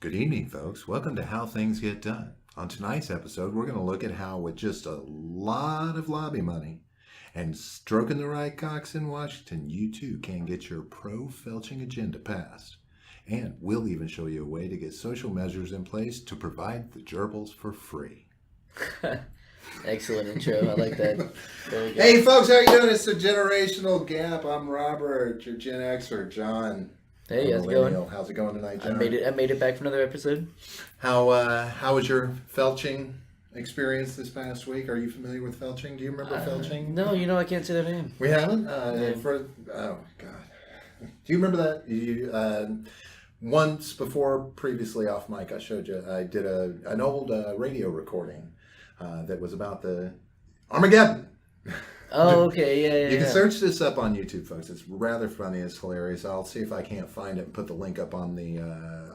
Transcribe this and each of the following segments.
Good evening, folks. Welcome to How Things Get Done. On tonight's episode, we're going to look at how, with just a lot of lobby money and stroking the right cocks in Washington, you too can get your pro-Feltching agenda passed. And we'll even show you a way to get social measures in place to provide the gerbils for free. Excellent intro. I like that. Hey, folks, how you doing? It's a generational gap. I'm Robert, your Gen Xer, John. Hey, how's it going? How's it going tonight, John? I made it back for another episode. How was your Feltching experience this past week? Are you familiar with Feltching? Do you remember Feltching? No, I can't say that name. We haven't? Yeah. Oh, God. Do you remember that? Once before, previously off mic, I showed you, I did an old radio recording that was about the Armageddon. Oh, okay, yeah. You can search this up on YouTube, folks. It's rather funny. It's hilarious. I'll see if I can't find it and put the link up on the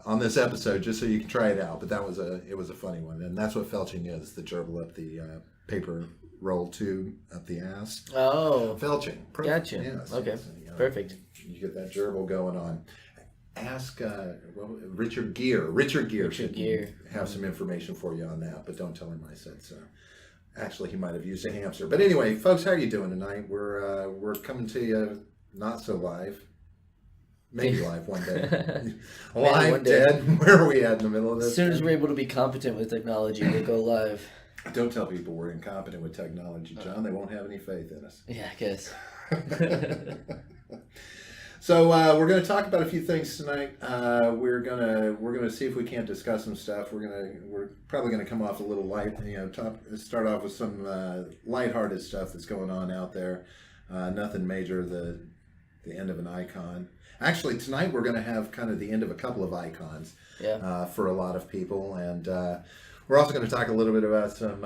on this episode just so you can try it out. But it was a funny one, and that's what Feltching is: the gerbil up the paper roll tube up the ass. Oh, Feltching. Gotcha. Yes. Okay. Perfect. You get that gerbil going on. Ask Richard Gere. Richard Gere should have some information for you on that, but don't tell him I said so. Actually, he might have used a hamster. But anyway, folks, how are you doing tonight? We're coming to you not so live. Maybe live one day. Live, one day. Dead. Where are we at in the middle of this? As soon as we're able to be competent with technology, we'll go live. Don't tell people we're incompetent with technology, John. They won't have any faith in us. Yeah, I guess. So we're going to talk about a few things tonight. We're gonna see if we can't discuss some stuff. We're probably gonna come off a little light. Start off with some lighthearted stuff that's going on out there. Nothing major. The end of an icon. Actually, tonight we're going to have kind of the end of a couple of icons. Yeah. For a lot of people, and we're also going to talk a little bit about some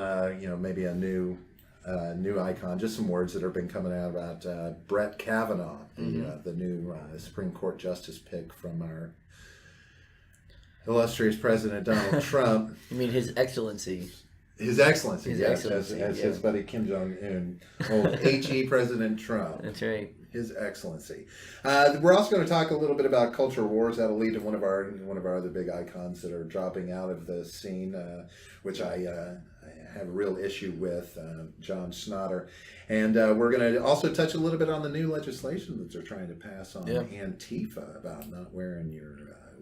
maybe a new icon, just some words that have been coming out about Brett Kavinaugh, the new Supreme Court justice pick from our illustrious President Donald Trump. You mean His Excellency? His Excellency, His yes, Excellency, as his buddy Kim Jong-un, old HE President Trump. That's right. His Excellency. We're also going to talk a little bit about culture wars. That'll lead to one of our other big icons that are dropping out of the scene, which I have a real issue with, John Snotter. And we're going to also touch a little bit on the new legislation that they're trying to pass on Antifa about not wearing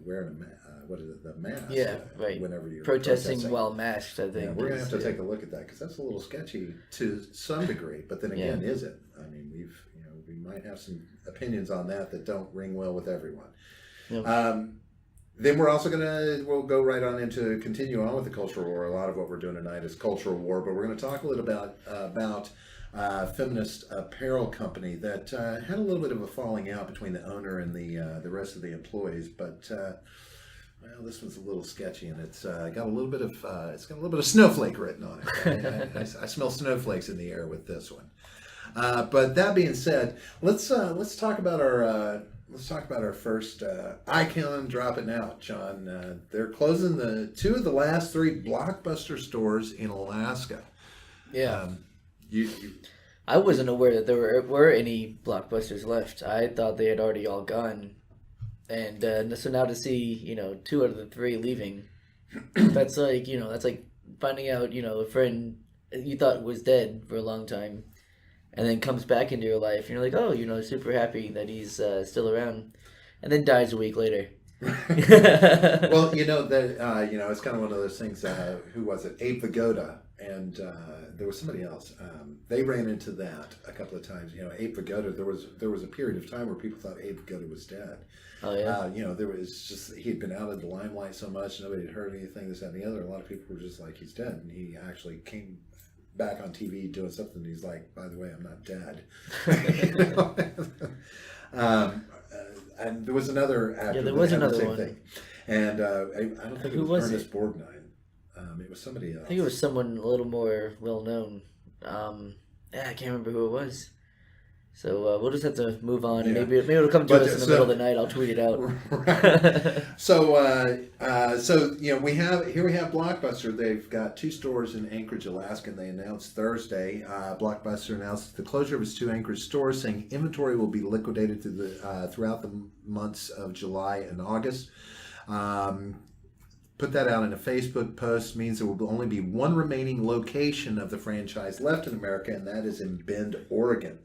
the mask. Yeah, right. Whenever you're protesting while masked, I think. Yeah, we're going to have to take a look at that because that's a little sketchy to some degree. But then again, is it? I mean, we might have some opinions on that don't ring well with everyone. Yep. Then we're also we'll go right on into continue on with the cultural war. A lot of what we're doing tonight is cultural war, but we're going to talk a little about Feminist Apparel company that had a little bit of a falling out between the owner and the rest of the employees. But well, this one's a little sketchy, and it's got a little bit of snowflake written on it. I smell snowflakes in the air with this one. But that being said, let's talk about our first icon dropping out, John. They're closing two of the last 3 Blockbuster stores in Alaska. Yeah. I wasn't aware that there were any Blockbusters left. I thought they had already all gone. And so now to see, 2 out of the 3 leaving, that's like finding out, a friend you thought was dead for a long time. And then comes back into your life, and you're like, oh, super happy that he's still around, and then dies a week later. Well, it's kind of one of those things. Who was it? Abe Vigoda, and there was somebody else. They ran into that a couple of times. Abe Vigoda. There was a period of time where people thought Abe Vigoda was dead. Oh yeah. There was just he'd been out of the limelight so much, nobody had heard anything, this, that, and the other. A lot of people were just like, he's dead, and he actually came back on TV doing something. He's like, by the way, I'm not dead. And there was another actor. Yeah, there was another the one. Thing. And I don't think it was Ernest Borgnine. It was somebody else. I think it was someone a little more well known. I can't remember who it was. So we'll just have to move on, and maybe it'll come to us in the middle of the night. I'll tweet it out. Right. So we have Blockbuster. They've got 2 stores in Anchorage, Alaska, and they announced Thursday. Blockbuster announced the closure of its 2 Anchorage stores, saying inventory will be liquidated throughout the months of July and August. put that out in a Facebook post means there will only be one remaining location of the franchise left in America, and that is in Bend, Oregon.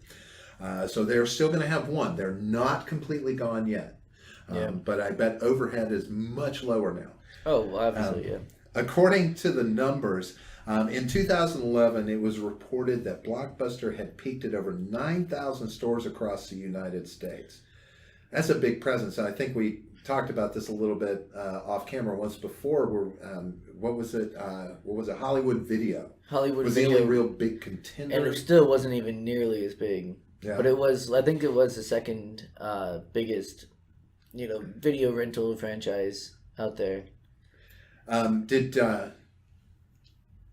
So they're still going to have one. They're not completely gone yet. But I bet overhead is much lower now. Oh, obviously, yeah. According to the numbers, in 2011, it was reported that Blockbuster had peaked at over 9,000 stores across the United States. That's a big presence. I think we talked about this a little bit off camera once before. What was it? Hollywood Video. Hollywood was Video the only real big contender, and it still wasn't even nearly as big. Yeah. But it was. I think it was the second biggest, video rental franchise out there.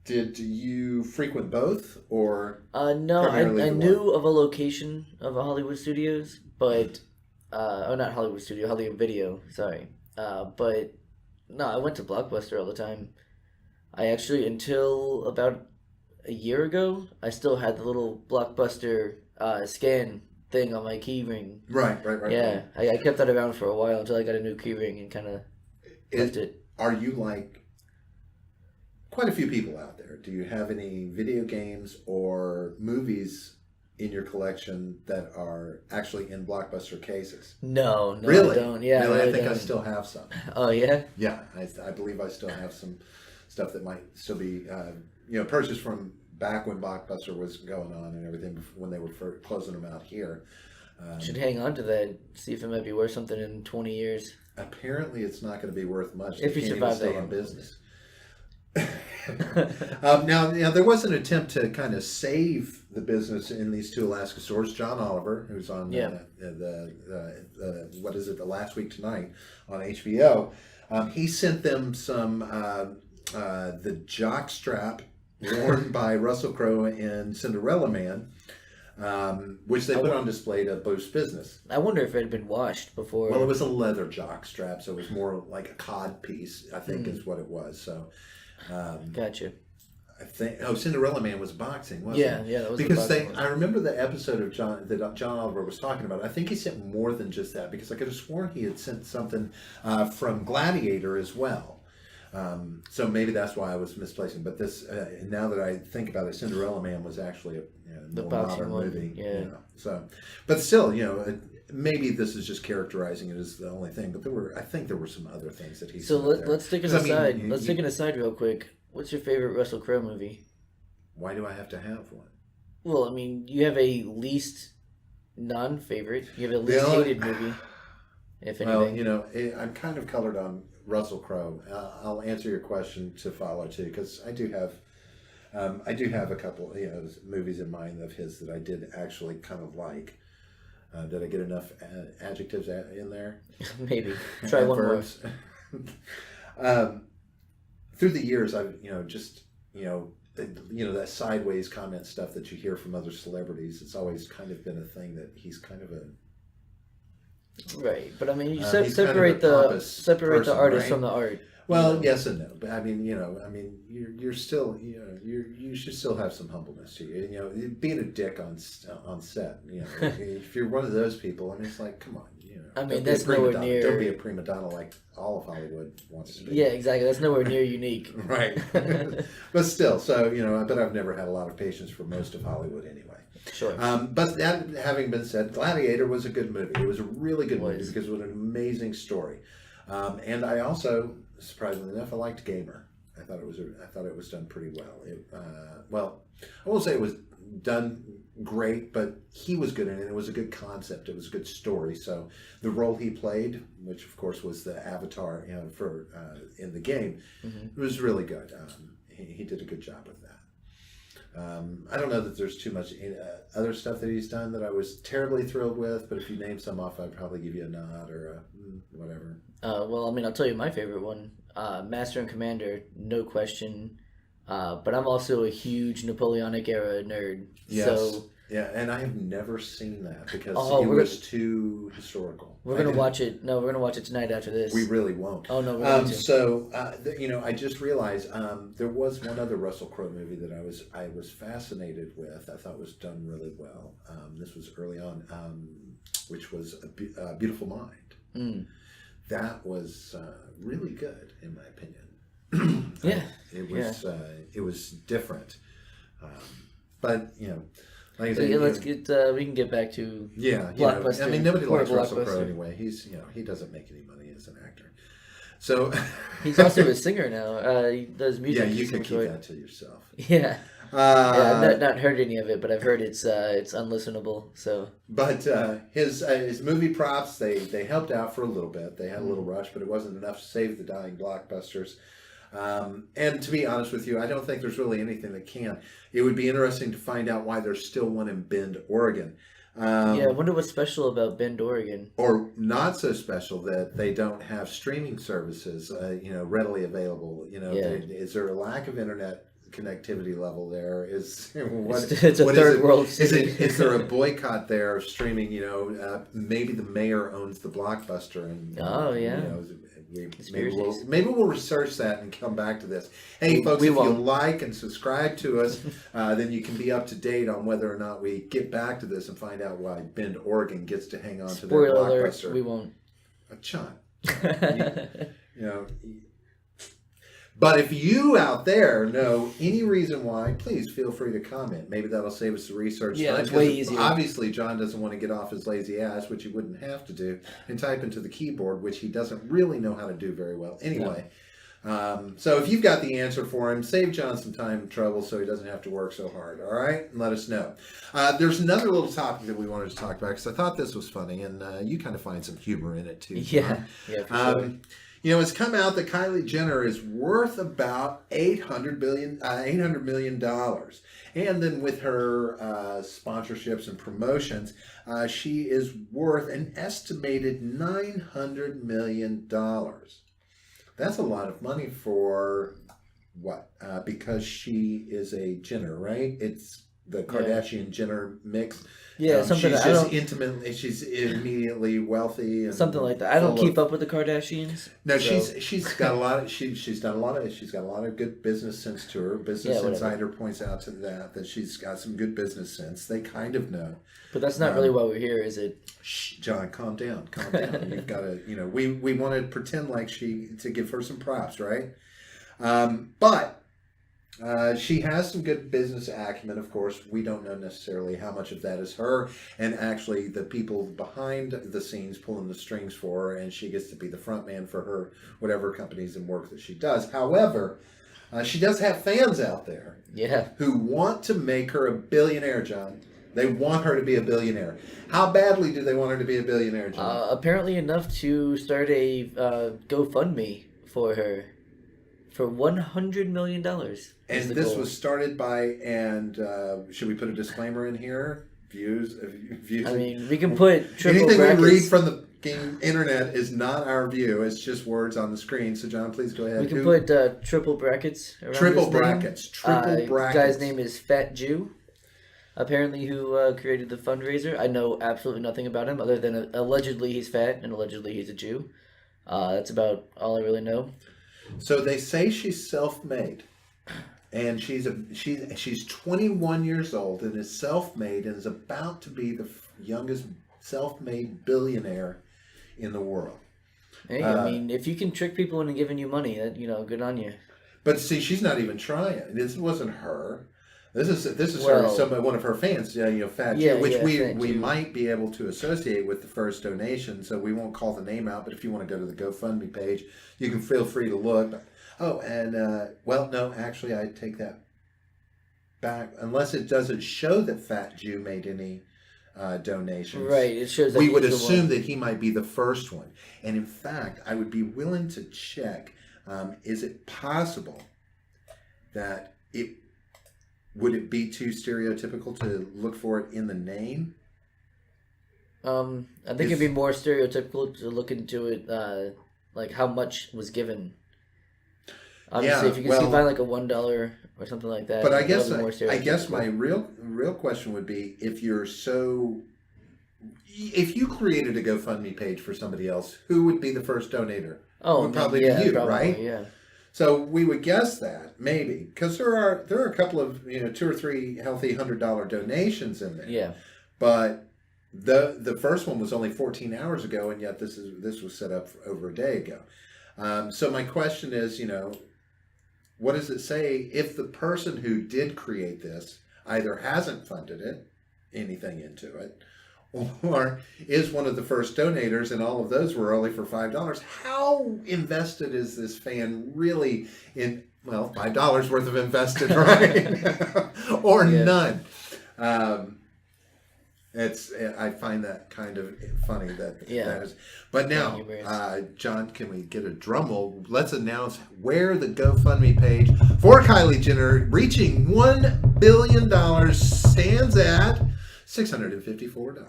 Did you frequent both, or no? I knew of a location of a Hollywood Studios, but not Hollywood Studio, Hollywood Video. Sorry, but no, I went to Blockbuster all the time. I actually, until about a year ago, I still had the little Blockbuster scan thing on my key ring. Right. Yeah, I kept that around for a while until I got a new key ring and kind of left it. Are you like quite a few people out there? Do you have any video games or movies in your collection that are actually in Blockbuster cases? No, really? I don't. Yeah, really, I think don't. I still have some. Oh yeah? Yeah, I believe I still have some stuff that might still be purchased from back when Blockbuster was going on and everything, when they were closing them out here. Should hang on to that, see if it might be worth something in 20 years. Apparently it's not going to be worth much. If you survive that in business. Now there was an attempt to kind of save the business in these two Alaska stores. John Oliver, who's on the Last Week Tonight on HBO, he sent them some the jock strap worn by Russell Crowe in Cinderella Man, which they put on display to boost business. I wonder if it had been washed before. Well, it was a leather jock strap, so it was more like a cod piece, I think is what it was. So, gotcha. I think Cinderella Man was boxing, wasn't it? Yeah, that was because I remember the episode of that John Oliver was talking about. I think he sent more than just that, because I could have sworn he had sent something from Gladiator as well. So maybe that's why I was misplacing. But this, now that I think about it, Cinderella Man was actually a more modern movie. Yeah. So, but still, maybe this is just characterizing it as the only thing. But I think there were some other things that he. So let's take an aside. Let's take an aside real quick. What's your favorite Russell Crowe movie? Why do I have to have one? Well, I mean, you have a least non-favorite. You have a least hated movie. If anything. Well, I'm kind of colored on Russell Crowe. I'll answer your question to follow too, because I do have a couple movies in mind of his that I did actually kind of like. Did I get enough adjectives in there? Maybe. Try one more. Through the years, I've that sideways comment stuff that you hear from other celebrities. It's always kind of been a thing that he's kind of a. Right, but I mean, you separate the artist from the art. Well, yes and no, but I mean, you're still, you should still have some humbleness to you. Being a dick on set, if you're one of those people, I mean, it's like, come on, I mean, that's nowhere near. Don't be a prima donna like all of Hollywood wants to be. Yeah, exactly. That's nowhere near unique. Right, but still, so but I've never had a lot of patience for most of Hollywood anyway. Sure. But that having been said, Gladiator was a good movie. It was a really good movie because it was an amazing story. And I also, surprisingly enough, I liked Gamer. I thought it was done pretty well. I won't say it was done great, but he was good in it. It was a good concept. It was a good story. So the role he played, which of course was the avatar, for in the game, it was really good. He did a good job with that. I don't know that there's too much other stuff that he's done that I was terribly thrilled with, but if you name some off, I'd probably give you a nod or a whatever. Well, I mean, I'll tell you my favorite one, Master and Commander, no question. But I'm also a huge Napoleonic era nerd. Yes. So, yeah, and I have never seen that because it was too historical. We're gonna watch it. No, we're gonna watch it tonight after this. We really won't. Oh no, we're going to. So I just realized there was one other Russell Crowe movie that I was fascinated with. I thought was done really well. This was early on, which was A Beautiful Mind. That was really good in my opinion. It was different. But like I said, let's get. We can get back to Blockbuster. I mean, nobody likes Russell Crowe anyway. He's he doesn't make any money as an actor. So he's also a singer now. He does music. Yeah, you can keep that to yourself. Yeah. I've not heard any of it, but I've heard it's unlistenable. So, but his movie props they helped out for a little bit. They had a little rush, but it wasn't enough to save the dying blockbusters. And to be honest with you, I don't think there's really anything that can. It would be interesting to find out why there's still one in Bend, Oregon. I wonder what's special about Bend, Oregon. Or not so special that they don't have streaming services, readily available. Is there a lack of internet connectivity level there? It's a third world city. Is there a boycott there of streaming? Maybe the mayor owns the Blockbuster, and maybe we'll research that and come back to this. Hey, folks, if you like and subscribe to us, then you can be up to date on whether or not we get back to this and find out why Bend, Oregon gets to hang on to their Blockbuster. We won't. John, But if you out there know any reason why, please feel free to comment. Maybe that'll save us the research time. It's way easier. Obviously, John doesn't want to get off his lazy ass, which he wouldn't have to do, and type into the keyboard, which he doesn't really know how to do very well anyway. So if you've got the answer for him, save John some time and trouble so he doesn't have to work so hard, all right? And let us know. There's another little topic that we wanted to talk about because I thought this was funny, and you kind of find some humor in it too. John. Yeah, for sure. It's come out that Kylie Jenner is worth about $800 million. And then with her sponsorships and promotions, she is worth an estimated $900 million. That's a lot of money for what? Because she is a Jenner, right? It's the Kardashian-Jenner mix. Yeah, something she's just intimately. She's immediately wealthy, and something like that. I don't keep up with the Kardashians. No, so. she's got a lot of she's got a lot of good business sense to her. Business Insider points out to that she's got some good business sense. They kind of know, but that's not really why we're here, is it? Shh, John, calm down. You've got to, we want to pretend like to give her some props, right? But. She has some good business acumen, of course. We don't know necessarily how much of that is her and actually the people behind the scenes pulling the strings for her, and she gets to be the front man for her, whatever companies and work that she does. However, she does have fans out there who want to make her a billionaire, John. They want her to be a billionaire. How badly do they want her to be a billionaire, John? Apparently enough to start a GoFundMe for her. For $100 million. And this was started by, and should we put a disclaimer in here? Views. I mean, we can put triple anything brackets. We read from the internet is not our view. It's just words on the screen. So, John, please go ahead. We can put triple brackets around Triple this brackets. name. Triple brackets. The guy's name is Fat Jew. Apparently, who created the fundraiser. I know absolutely nothing about him other than allegedly he's fat and allegedly he's a Jew. That's about all I really know. So they say she's self-made, and she's 21 years old and is self-made and is about to be the youngest self-made billionaire in the world. Hey, I mean, if you can trick people into giving you money, that good on you. But see, she's not even trying. This wasn't her. This is her, one of her fans, Fat Jew, which we might be able to associate with the first donation, so we won't call the name out, but if you want to go to the GoFundMe page, you can feel free to look. No, actually, I take that back, unless it doesn't show that Fat Jew made any donations. Right, it shows that we would assume that he might be the first one. And in fact, I would be willing to check, is it possible that would it be too stereotypical to look for it in the name? I think it'd be more stereotypical to look into it, like how much was given. Obviously, if you can find like a $1 or something like that. But I guess my real question would be, if you created a GoFundMe page for somebody else, who would be the first donator? Oh, would probably be you, right? Yeah. So we would guess that maybe because there are a couple of 2 or 3 healthy $100 donations in there. Yeah. But the first one was only 14 hours ago, and yet this was set up over a day ago. So my question is, what does it say if the person who did create this either hasn't funded it, anything into it, or is one of the first donators, and all of those were only for $5? How invested is this fan really in, well, $5 worth of invested, right? Or none? I find that kind of funny that is. But now, John, can we get a drum roll? Let's announce where the GoFundMe page for Kylie Jenner reaching $1 billion stands at $654.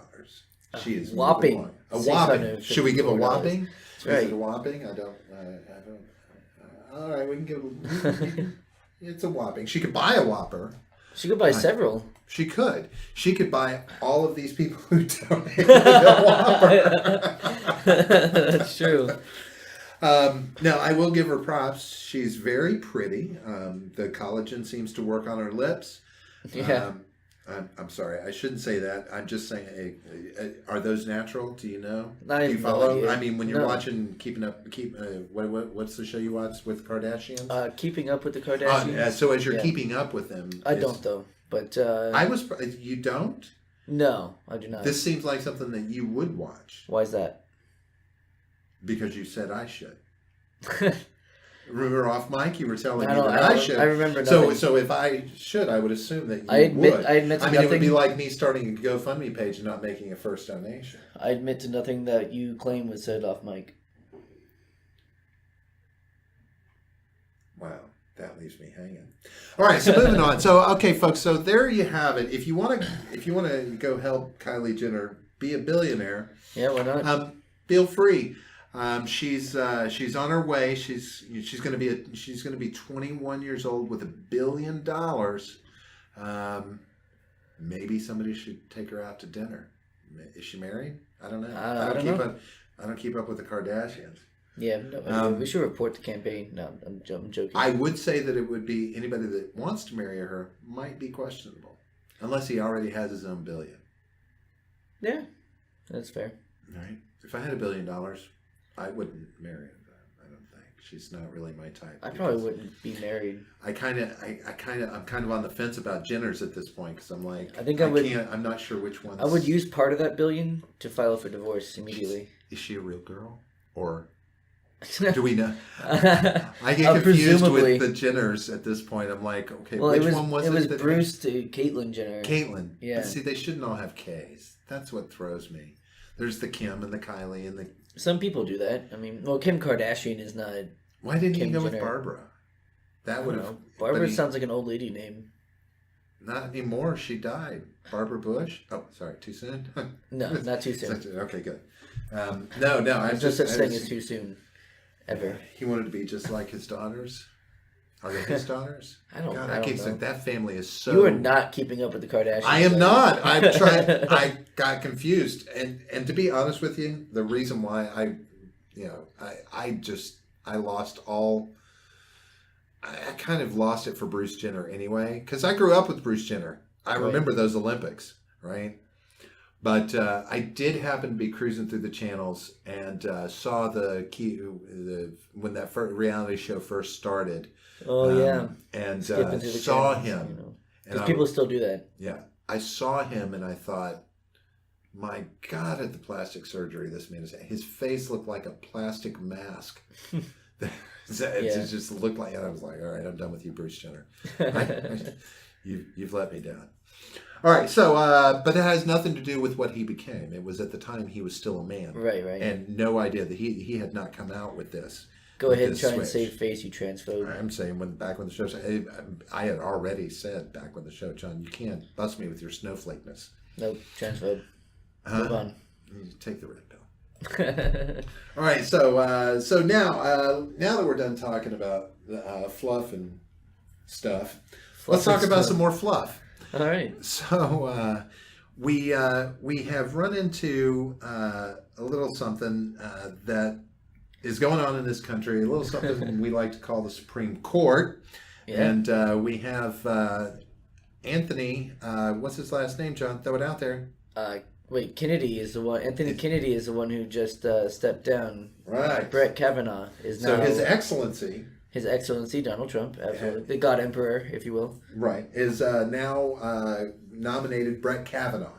She is whopping. A whopping. Should we give a whopping? That's right. Is it a whopping? I don't. All right, we can give. It's a whopping. She could buy a Whopper. She could buy several. She could. She could buy all of these people who donated a Whopper. That's true. Now, I will give her props. She's very pretty. The collagen seems to work on her lips. Yeah. I'm sorry. I shouldn't say that. I'm just saying, are those natural? Do you know? Do you follow? I mean, when you're watching what's the show you watch with Kardashians? Keeping Up with the Kardashians. So as you're keeping up with them, I don't though. But you don't? No, I do not. This seems like something that you would watch. Why is that? Because you said I should. Remember off mic, you were telling me that I should. I remember nothing. So if I should, I would assume that you would. I admit to nothing. It would be like me starting a GoFundMe page and not making a first donation. I admit to nothing that you claim was said off mic. Wow, that leaves me hanging. All right, so moving on. So okay, folks. So there you have it. If you want to go help Kylie Jenner be a billionaire, yeah, why not? Feel free. She's on her way. She's going to be 21 years old with $1 billion. Maybe somebody should take her out to dinner. Is she married? I don't know. I don't keep up with the Kardashians. Yeah, no, we should report the campaign. No, I'm joking. I would say that it would be anybody that wants to marry her might be questionable, unless he already has his own billion. Yeah, that's fair. Right. If I had $1 billion, I wouldn't marry her. I don't think she's not really my type. I probably wouldn't be married. I'm kind of on the fence about Jenners at this point because I'm like, I'm not sure which one. I would use part of that $1 billion to file for divorce immediately. Is she a real girl or do we know? I get confused with the Jenners at this point. I'm like, okay, which one was it? It was Bruce to Caitlyn Jenner. Caitlyn. Yeah. But see, they shouldn't all have K's. That's what throws me. There's the Kim and the Kylie and the. Some people do that. I mean, well, Kim Kardashian is not. Why didn't Kim you go Jenner. with Barbara? That would have. Barbara sounds like an old lady name. Not anymore. She died. Barbara Bush. Oh, sorry. Too soon. No, not too soon. Okay, good. No. There's no such thing as too soon. Ever. He wanted to be just like his daughters. Are they his daughters? I don't know. That family is so. You are not keeping up with the Kardashians. I am not. I'm trying. I got confused, and to be honest with you, the reason why I lost all. I kind of lost it for Bruce Jenner anyway, because I grew up with Bruce Jenner. I remember those Olympics, right? But I did happen to be cruising through the channels and saw when that reality show first started. Oh yeah, and saw him. Because people still do that. Yeah, I saw him and I thought, my God, at the plastic surgery, this man his face looked like a plastic mask. It just looked like, and I was like, all right, I'm done with you, Bruce Jenner. You've let me down. All right, so, but that has nothing to do with what he became. It was at the time he was still a man. Right. And no idea that he had not come out with this. Go ahead and try and save face, you transphobe. I'm saying back when the show, I had already said back when the show, John, you can't bust me with your snowflakeness. Nope, transphobe. Move on. You take the red pill. All right, so now that we're done talking about fluff and stuff, let's talk about some more fluff. All right. So we have run into a little something that is going on in this country, a little something we like to call the Supreme Court. Yeah. And we have Anthony, what's his last name, John? Throw it out there. Kennedy is the one. Anthony Kennedy is the one who just stepped down. Right. Brett Kavinaugh is now. So His Excellency His Excellency Donald Trump, absolutely. The God Emperor, if you will. Right. Is now nominated Brett Kavinaugh.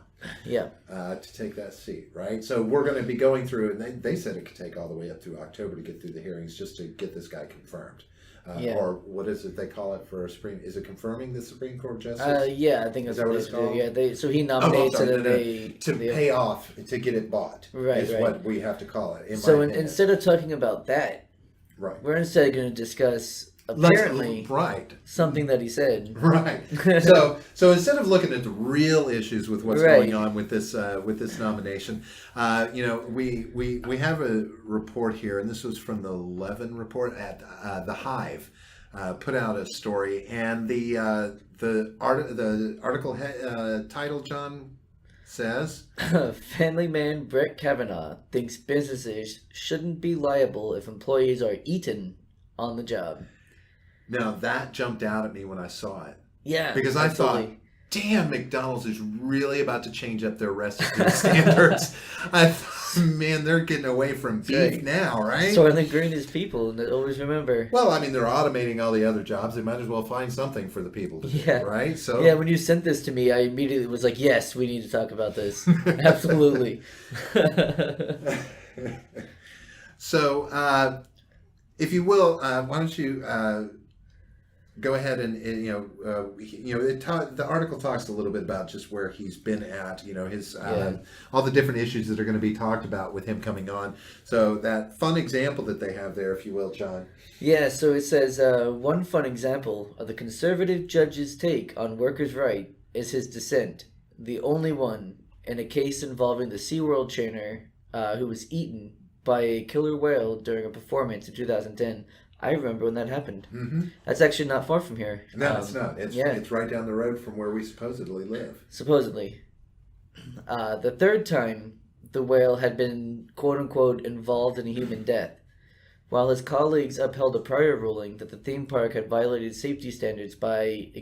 Yeah. To take that seat, right? So we're going to be going through, and they said it could take all the way up through October to get through the hearings just to get this guy confirmed. Or what is it they call it for a Supreme? Is it confirming the Supreme Court justice? Yeah, I think is that what it's called? Yeah, so he nominates and then to pay off to get it bought. Right, is what we have to call it. So instead of talking about that, right, we're instead going to discuss apparently something that he said. Right. So instead of looking at the real issues with what's going on with this nomination, we have a report here, and this was from the Levin report at the Hive, put out a story, and the article title, John, says, "Family man Brett Kavinaugh thinks businesses shouldn't be liable if employees are eaten on the job." Now, that jumped out at me when I saw it. Yeah. Because I thought, damn, McDonald's is really about to change up their recipe standards. I thought, man, they're getting away from beef now, right? Soylent Green is people, and always remember. Well, I mean, they're automating all the other jobs. They might as well find something for the people to do, right? So yeah, when you sent this to me, I immediately was like, yes, we need to talk about this. Absolutely. So, if you will, why don't you... go ahead and the article talks a little bit about just where he's been at, his all the different issues that are going to be talked about with him coming on. So that fun example that they have there, if you will, John. Yeah, so it says, one fun example of the conservative judge's take on workers' right is his dissent, the only one, in a case involving the SeaWorld trainer who was eaten by a killer whale during a performance in 2010. I remember when that happened. Mm-hmm. That's actually not far from here. No, it's not. It's right down the road from where we supposedly live. Supposedly. The third time, the whale had been, quote-unquote, involved in a human death, while his colleagues upheld a prior ruling that the theme park had violated safety standards by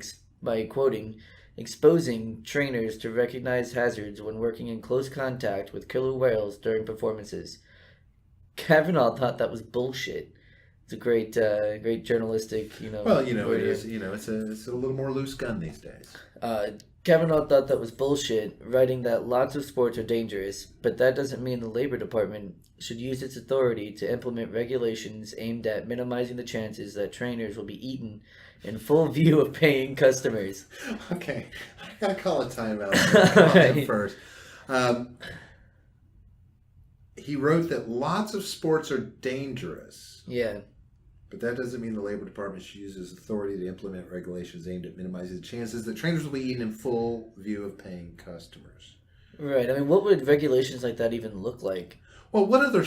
quoting, exposing trainers to recognized hazards when working in close contact with killer whales during performances. Kavinaugh thought that was bullshit. It's a great journalistic, Well, it's a little more loose gun these days. Kavinaugh thought that was bullshit, writing that lots of sports are dangerous, but that doesn't mean the Labor Department should use its authority to implement regulations aimed at minimizing the chances that trainers will be eaten in full view of paying customers. Okay, I gotta call a timeout first. He wrote that lots of sports are dangerous. Yeah. But that doesn't mean the Labor Department should use its authority to implement regulations aimed at minimizing the chances that trainers will be eaten in full view of paying customers. Right. I mean, what would regulations like that even look like? Well, what other...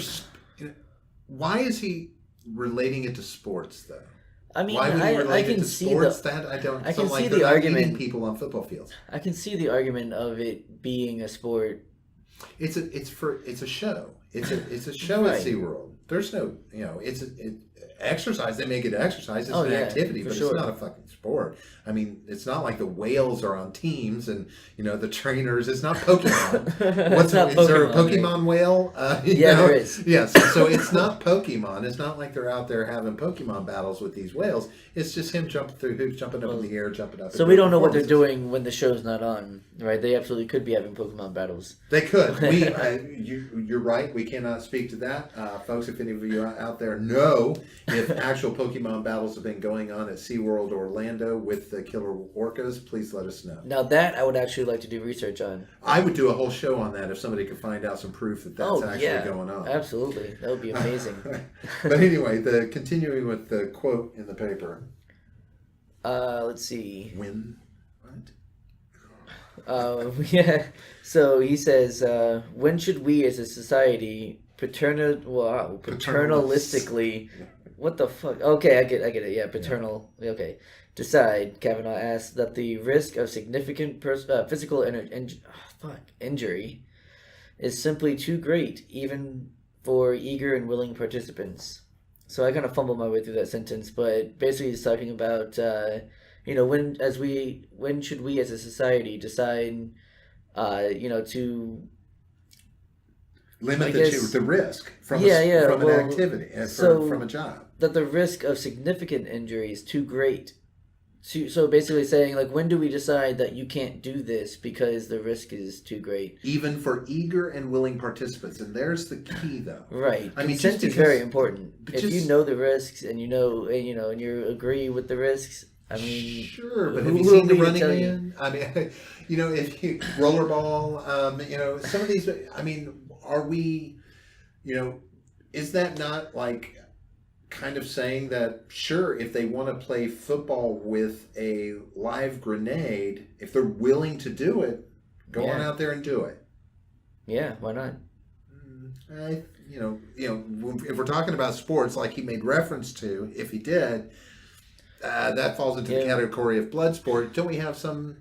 why is he relating it to sports, though? I mean, why would he relate I can it to see sports? I can see the argument. People on football fields. I can see the argument of it being a sport. It's a show. It's a show at SeaWorld. There's no, it's exercise. They make it exercise. It's an activity, but it's not a fucking sport. I mean, it's not like the whales are on teams and, the trainers. It's not Pokemon. Is there a Pokemon whale? There is. Yes. So it's not Pokemon. It's not like they're out there having Pokemon battles with these whales. It's just him jumping through hoops, jumping up in the air, jumping up. So we don't know what they're doing when the show's not on, right? They absolutely could be having Pokemon battles. They could. You're right. We cannot speak to that. Folks, if any of you out there know if actual Pokemon battles have been going on at SeaWorld Orlando with the killer orcas, please let us know. Now that I would actually like to do research on. I would do a whole show on that if somebody could find out some proof that that's actually going on. Absolutely. That would be amazing. But anyway, continuing with the quote in the paper. Let's see. When? Yeah. So he says, when should we as a society paternalistically... What the fuck? Okay, I get it. Yeah, paternal. Yeah. Okay. Decide, Kavinaugh asks, that the risk of significant physical injury is simply too great, even for eager and willing participants. So I kind of fumbled my way through that sentence, but basically he's talking about, when should we as a society decide, to limit the risk from an activity from a job. That the risk of significant injury is too great. So basically saying, like, when do we decide that you can't do this because the risk is too great? Even for eager and willing participants. And there's the key, though. Right. Consent is very important. If you know the risks and you agree with the risks, I mean... Sure, but have you seen the Running Man? I mean, if you... Rollerball, some of these... I mean, are we... is that not, like... kind of saying that, sure, if they want to play football with a live grenade, if they're willing to do it, go on out there and do it. Yeah, why not? If we're talking about sports, like he made reference to, if he did, that falls into the category of blood sport. Don't we have some,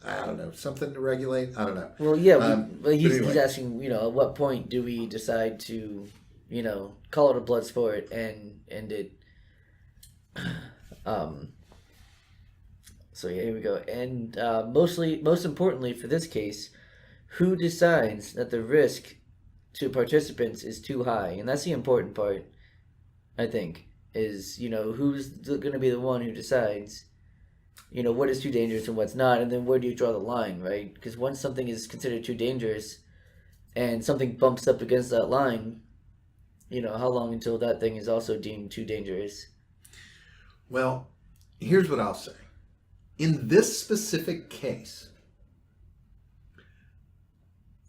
I don't know, something to regulate? I don't know. Well, yeah, he's asking, at what point do we decide to... call it a blood sport and end it. So here we go. And most importantly for this case, who decides that the risk to participants is too high? And that's the important part, I think, is, who's going to be the one who decides, what is too dangerous and what's not, and then where do you draw the line, right? Because once something is considered too dangerous and something bumps up against that line, how long until that thing is also deemed too dangerous? Well, here's what I'll say. In this specific case,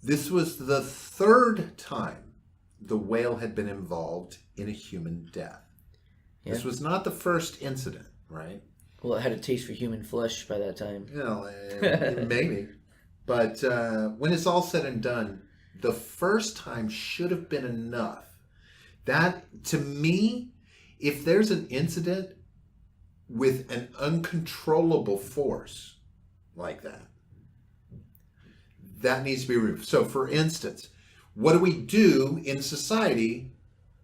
this was the third time the whale had been involved in a human death. Yeah. This was not the first incident, right? Well, it had a taste for human flesh by that time. Maybe. But when it's all said and done, the first time should have been enough. That, to me, if there's an incident with an uncontrollable force like that, that needs to be removed. So, for instance, what do we do in society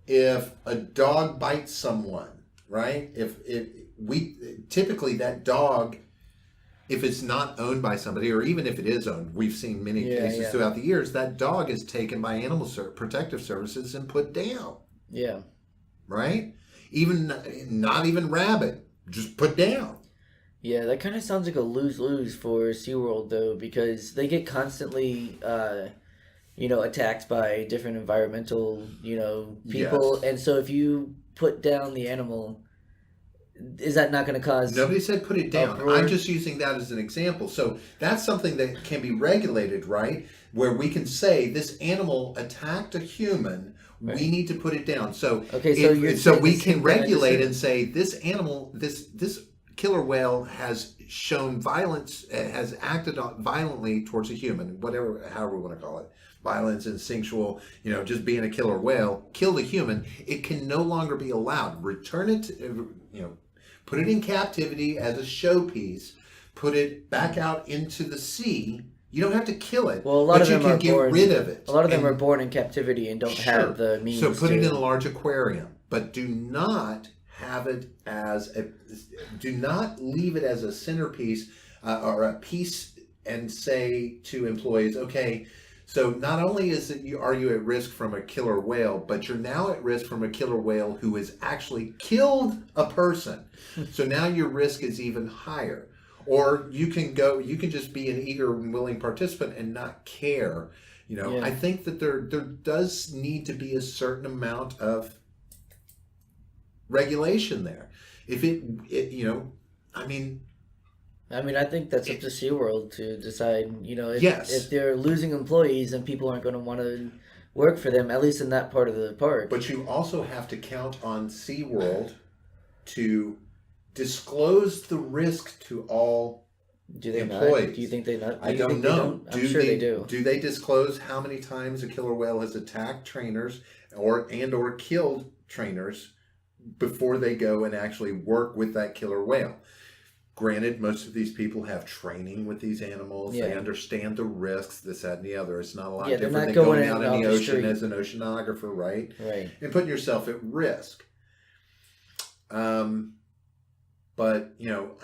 if a dog bites someone, right? If we typically that dog, if it's not owned by somebody, or even if it is owned, we've seen many cases throughout the years, that dog is taken by animal protective services and put down. Yeah. Right? Not even rabid. Just put down. Yeah, that kind of sounds like a lose-lose for SeaWorld, though, because they get constantly, attacked by different environmental, people. Yes. And so if you put down the animal, is that not going to cause... Nobody said put it down. Uproar? I'm just using that as an example. So that's something that can be regulated, right? Where we can say this animal attacked a human... Right. We need to put it down. So we can regulate and say this animal, this killer whale has shown violence, has acted violently towards a human, however we want to call it, violence, instinctual, just being a killer whale, killed a human. It can no longer be allowed. Return it, put it in captivity as a showpiece, put it back out into the sea. You don't have to kill it, but you can get rid of it. A lot of them are born in captivity and don't have the means to... So put it in a large aquarium, but do not have it do not leave it as a centerpiece or a piece and say to employees, okay, so not only are you at risk from a killer whale, but you're now at risk from a killer whale who has actually killed a person. So now your risk is even higher. Or you can just be an eager and willing participant and not care. I think that there does need to be a certain amount of regulation there. If I think that's up to SeaWorld to decide, if they're losing employees and people aren't going to want to work for them, at least in that part of the park. But you also have to count on SeaWorld to disclose the risk to all employees. Not? Do you think they not? I don't know. I'm sure they do. Do they disclose how many times a killer whale has attacked trainers or killed trainers before they go and actually work with that killer whale? Granted, most of these people have training with these animals. Yeah. They understand the risks, this, that, and the other. It's not a lot different than going out in the ocean as an oceanographer, right? Right. And putting yourself at risk. But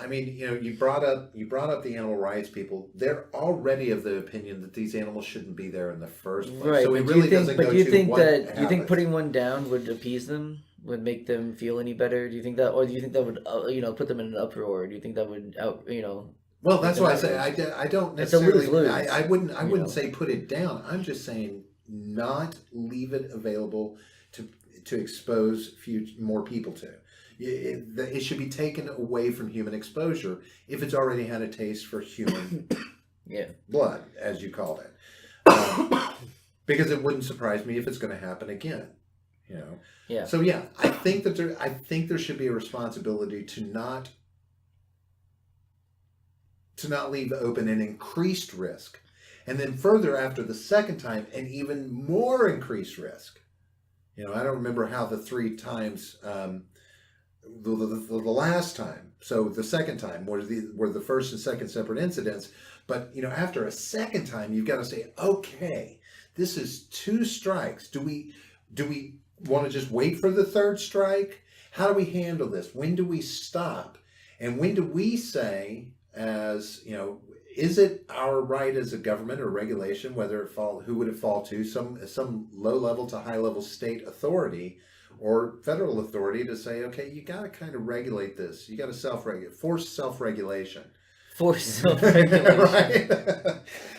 I mean, you brought up the animal rights people. They're already of the opinion that these animals shouldn't be there in the first place. Right. So it really doesn't go to what happens. Do you think putting one down would appease them? Would make them feel any better? Do you think that, or do you think that would put them in an uproar? Do you think that would Well, that's why I say I don't necessarily. It's a lose-lose. I wouldn't say put it down. I'm just saying not leave it available to expose more people to. It should be taken away from human exposure if it's already had a taste for human blood, as you called it. Because it wouldn't surprise me if it's going to happen again. Yeah. So I think there should be a responsibility to not leave open an increased risk, and then further after the second time, an even more increased risk. I don't remember how the 3 times. The last time, so the second time were the first and second separate incidents, but after a second time you've got to say, okay, this is 2 strikes. Do we want to just wait for the 3rd strike? How do we handle this? When do we stop? And when do we say, as is it our right as a government or regulation, who would it fall to, some low level to high level state authority or federal authority, to say, okay, you got to kind of regulate this. You got to force self-regulation. Force self-regulation. Right?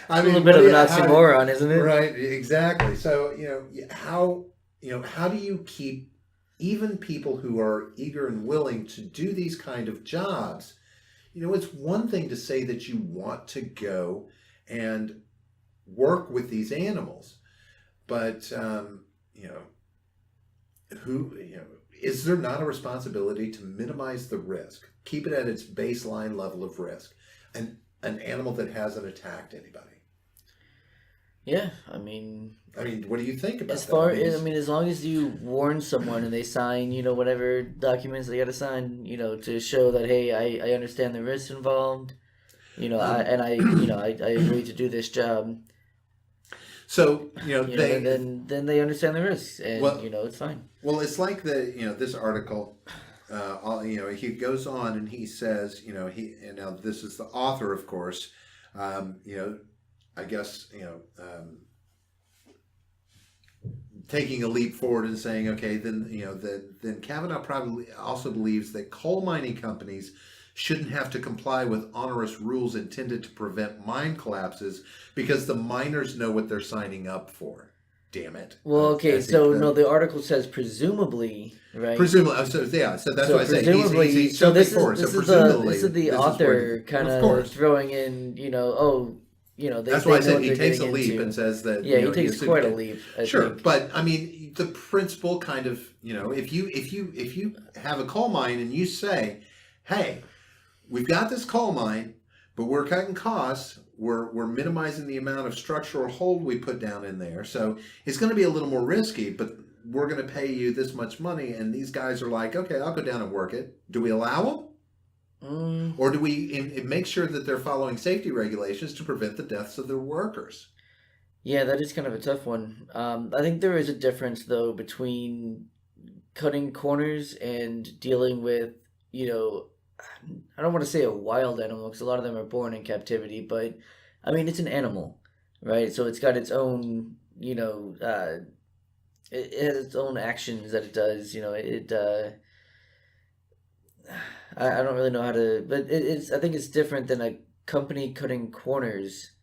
I mean, a little bit of an oxymoron, isn't it? Right, exactly. So, how do you keep even people who are eager and willing to do these kind of jobs? It's one thing to say that you want to go and work with these animals, but, is there not a responsibility to minimize the risk, keep it at its baseline level of risk, an animal that hasn't attacked anybody? Yeah, I mean, what do you think about that? As long as you warn someone and they sign, whatever documents they got to sign, to show that, hey, I understand the risks involved, I agree to do this job. So then they understand the risks, and it's fine. Well, it's like this article. He goes on and he says, now this is the author, of course. I guess taking a leap forward and saying, okay, then Kavinaugh probably also believes that coal mining companies shouldn't have to comply with onerous rules intended to prevent mine collapses because the miners know what they're signing up for. Damn it. Well, okay, the article says presumably, right? Presumably, so that's why I say he's so this is the author kind of throwing in, that's why I said he takes a leap and says that. Yeah, he takes quite a leap. I think. But I mean, the principle kind of, if you have a coal mine and you say, hey, we've got this coal mine, but we're cutting costs. We're minimizing the amount of structural hold we put down in there. So it's going to be a little more risky, but we're going to pay you this much money. And these guys are like, okay, I'll go down and work it. Do we allow them? Or do we make sure that they're following safety regulations to prevent the deaths of their workers? Yeah, that is kind of a tough one. I think there is a difference, though, between cutting corners and dealing with, I don't want to say a wild animal because a lot of them are born in captivity, but I mean, it's an animal, right? So it's got its own, it has its own actions that it does, I don't really know how to, but I think it's different than a company cutting corners,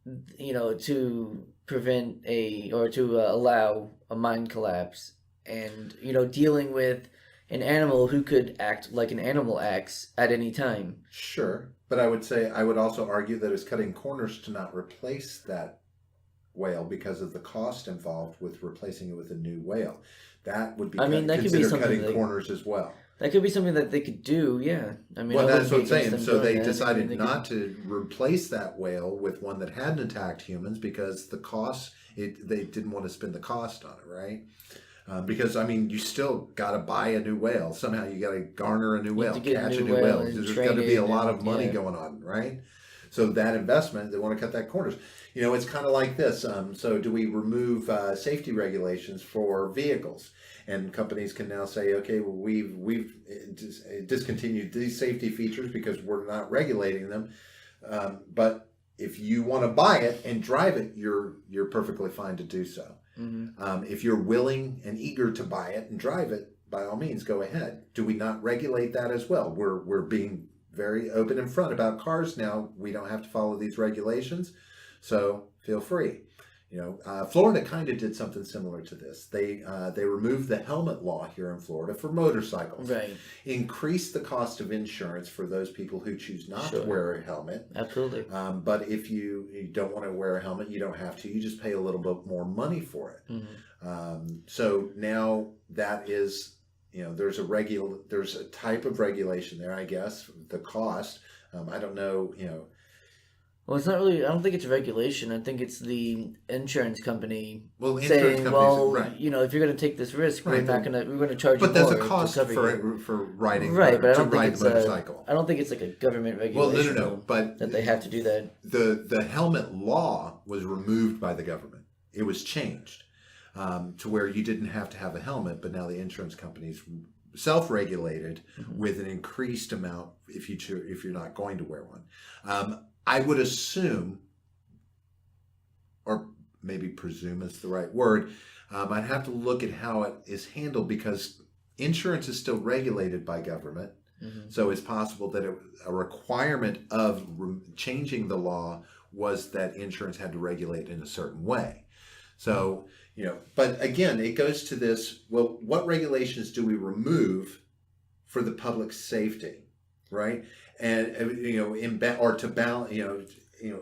to prevent or to allow a mine collapse, and, dealing with an animal who could act like an animal acts at any time. Sure. But I would also argue that it's cutting corners to not replace that whale because of the cost involved with replacing it with a new whale. That would be considered cutting corners as well. That could be something that they could do, yeah. Well, that's what I'm saying. So they decided not to replace that whale with one that hadn't attacked humans because the cost, they didn't want to spend the cost on it, right? Because, you still got to buy a new whale. Somehow you got to garner a new whale, catch a new whale. There's got to be a lot of money going on, right? So that investment, they want to cut that corners. It's kind of like this. So do we remove safety regulations for vehicles? And companies can now say, okay, well, we've discontinued these safety features because we're not regulating them. But if you want to buy it and drive it, you're perfectly fine to do so. Mm-hmm. If you're willing and eager to buy it and drive it, by all means, go ahead. Do we not regulate that as well? We're being very open and front about cars now. We don't have to follow these regulations, so feel free. Florida kind of did something similar to this. They removed the helmet law here in Florida for motorcycles. Right. Increased the cost of insurance for those people who choose not to wear a helmet. Absolutely. But if you don't want to wear a helmet, you don't have to. You just pay a little bit more money for it. Mm-hmm. So now that is, there's a type of regulation there, I guess. The cost. I don't know. Well, it's not really. I don't think it's regulation. I think it's the insurance company saying, right. If you're going to take this risk, we're going to charge you more. But there's a cost for riding, right? But I don't think it's the motorcycle. I don't think it's like a government regulation. Well, no. But that they have to do that. The helmet law was removed by the government. It was changed to where you didn't have to have a helmet, but now the insurance companies self-regulated with an increased amount if you're not going to wear one. I would assume, or maybe presume is the right word, I'd have to look at how it is handled because insurance is still regulated by government. Mm-hmm. So it's possible that a requirement of changing the law was that insurance had to regulate in a certain way. So, but again, it goes to this, well, what regulations do we remove for the public safety, right? And or to balance,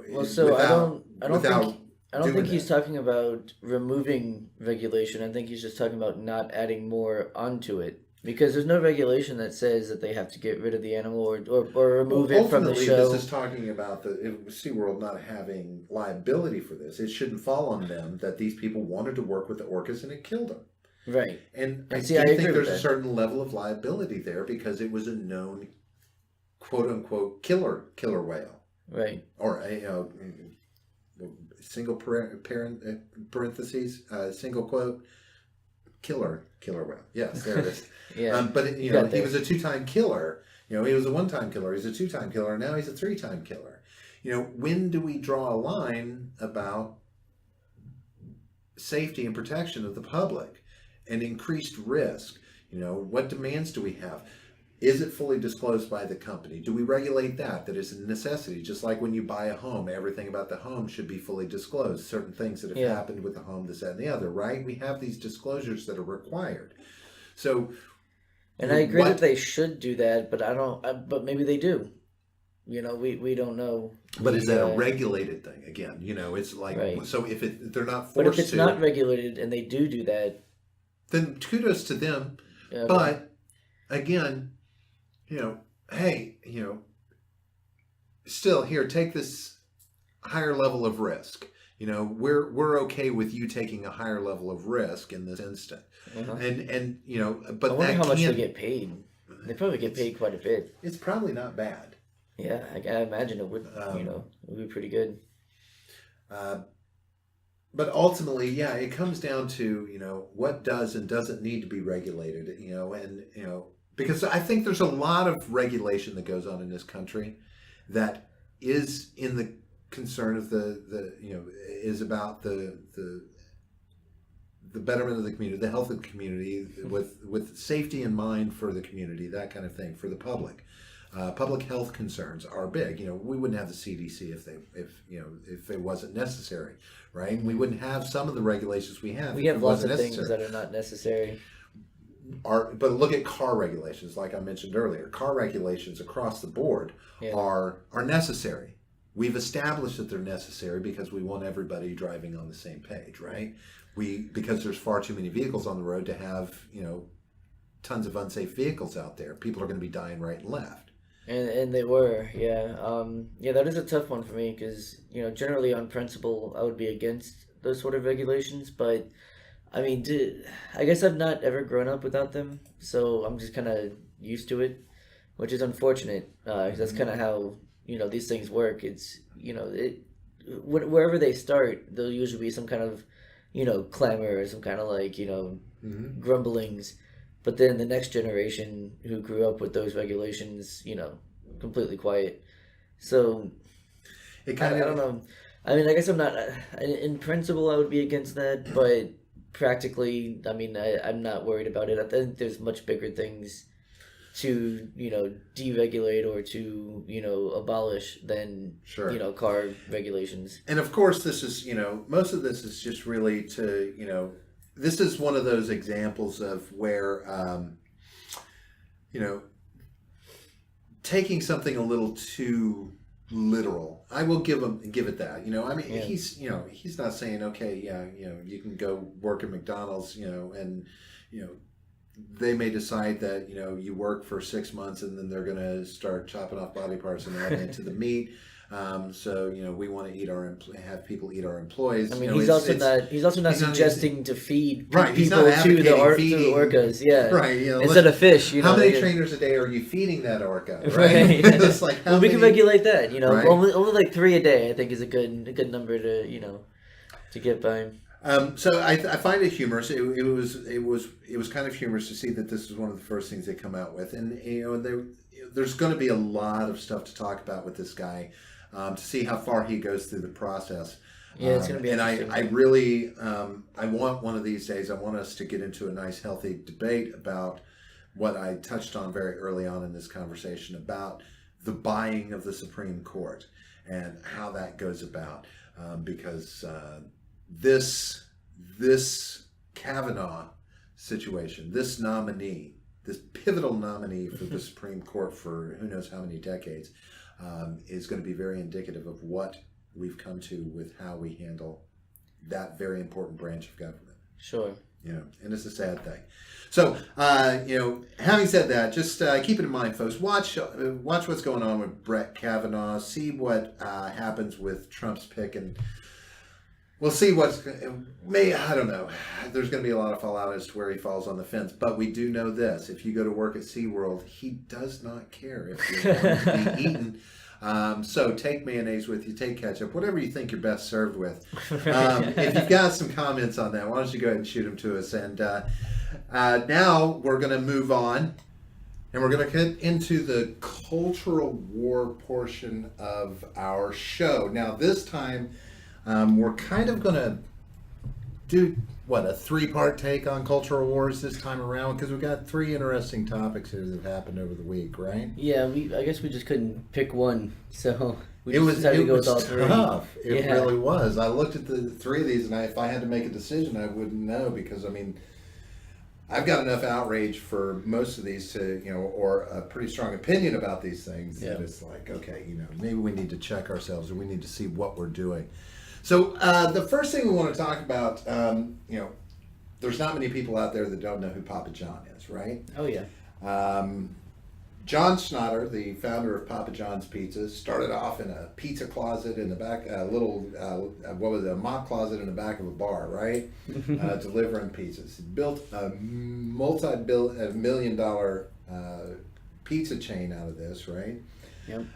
Well, so I don't think he's talking about removing regulation. I think he's just talking about not adding more onto it because there's no regulation that says that they have to get rid of the animal or remove it from the show. This is talking about the SeaWorld not having liability for this. It shouldn't fall on them that these people wanted to work with the orcas and it killed them. Right. And I think there's a certain level of liability there because it was a known quote unquote killer whale, right? Or a single parentheses single quote killer whale. Yes, there it is. Yeah, but he was a 2-time killer. He was a 1-time killer. He's a 2-time killer. Now he's a 3-time killer. When do we draw a line about safety and protection of the public and increased risk? What demands do we have? Is it fully disclosed by the company? Do we regulate that? That is a necessity. Just like when you buy a home, everything about the home should be fully disclosed. Certain things that have happened with the home, this, that, and the other, right? We have these disclosures that are required. So, and I agree that they should do that, but I don't. But maybe they do. We don't know. But is that a regulated thing? Again, it's like so if they're not forced to. But if it's not regulated and they do that, then kudos to them. Yeah, but again. Hey, still here, take this higher level of risk. We're okay with you taking a higher level of risk in this instant. Uh-huh. And but I wonder how much they get paid. They probably get paid quite a bit. It's probably not bad. Yeah, I imagine it would. It would be pretty good. But ultimately, it comes down to what does and doesn't need to be regulated. Because I think there's a lot of regulation that goes on in this country that is in the concern of is about the betterment of the community, the health of the community, with safety in mind for the community, that kind of thing, for the public. Public health concerns are big. We wouldn't have the CDC if it wasn't necessary, right? We wouldn't have some of the regulations we have. We have lots of things that are not necessary. But look at car regulations, like I mentioned earlier. Car regulations across the board are necessary. We've established that they're necessary because we want everybody driving on the same page, right? Because there's far too many vehicles on the road to have tons of unsafe vehicles out there. People are going to be dying right and left. And they were, that is a tough one for me because generally on principle I would be against those sort of regulations, but. I mean, I guess I've not ever grown up without them, so I'm just kind of used to it, which is unfortunate, because that's kind of how these things work. It's, wherever they start, there'll usually be some kind of, clamor or some kind of like, grumblings. But then the next generation who grew up with those regulations, completely quiet. So I don't know. I mean, I guess I'm not, in principle, I would be against that, but practically, I mean, I'm not worried about it. I think there's much bigger things to, deregulate or to, abolish than, car regulations. And of course, this is, most of this is just really to, this is one of those examples of where, taking something a little too literal. I will give it that. I mean, he's not saying, okay, you can go work at McDonald's, and they may decide that you work for 6 months and then they're going to start chopping off body parts and adding it to the meat. So we want to have people eat our employees. I mean, he's also not suggesting to feed people he's not to the feeding, orcas, yeah, right? Instead of fish. How many trainers a day are you feeding that orca? Right. It's like we can regulate that. Right? Only like 3 a day. I think is a good number to get by. So I find it humorous. It was kind of humorous to see that this is one of the first things they come out with, and there's going to be a lot of stuff to talk about with this guy, to see how far he goes through the process. Yeah, it's going to be. And I really I want one of these days. I want us to get into a nice, healthy debate about what I touched on very early on in this conversation about the buying of the Supreme Court and how that goes about, because. This Kavinaugh situation, this nominee, this pivotal nominee for the Supreme Court for who knows how many decades, is going to be very indicative of what we've come to with how we handle that very important branch of government. Sure. And it's a sad thing. So, having said that, just keep it in mind, folks. Watch what's going on with Brett Kavanaugh. See what happens with Trump's pick, and we'll see I don't know. There's going to be a lot of fallout as to where he falls on the fence. But we do know this. If you go to work at SeaWorld, he does not care if you're going to be eaten. So take mayonnaise with you, take ketchup, whatever you think you're best served with. If you've got some comments on that, why don't you go ahead and shoot them to us. And now we're going to move on. And we're going to get into the cultural war portion of our show. Now, this time... we're kind of going to do, a 3-part take on cultural wars this time around, because we've got 3 interesting topics here that have happened over the week, right? Yeah, I guess we just couldn't pick one, so we decided to go with all 3. Tough. It really was. I looked at the 3 of these, and if I had to make a decision, I wouldn't know, because, I mean, I've got enough outrage for most of these to, or a pretty strong opinion about these things, that it's like, okay, maybe we need to check ourselves, or we need to see what we're doing. So the first thing we want to talk about, there's not many people out there that don't know who Papa John is, right? Oh, yeah. John Schnatter, the founder of Papa John's Pizzas, started off in a pizza closet in the back, a mock closet in the back of a bar, right? Delivering pizzas. He built a multi-million-dollar pizza chain out of this, right? Yep.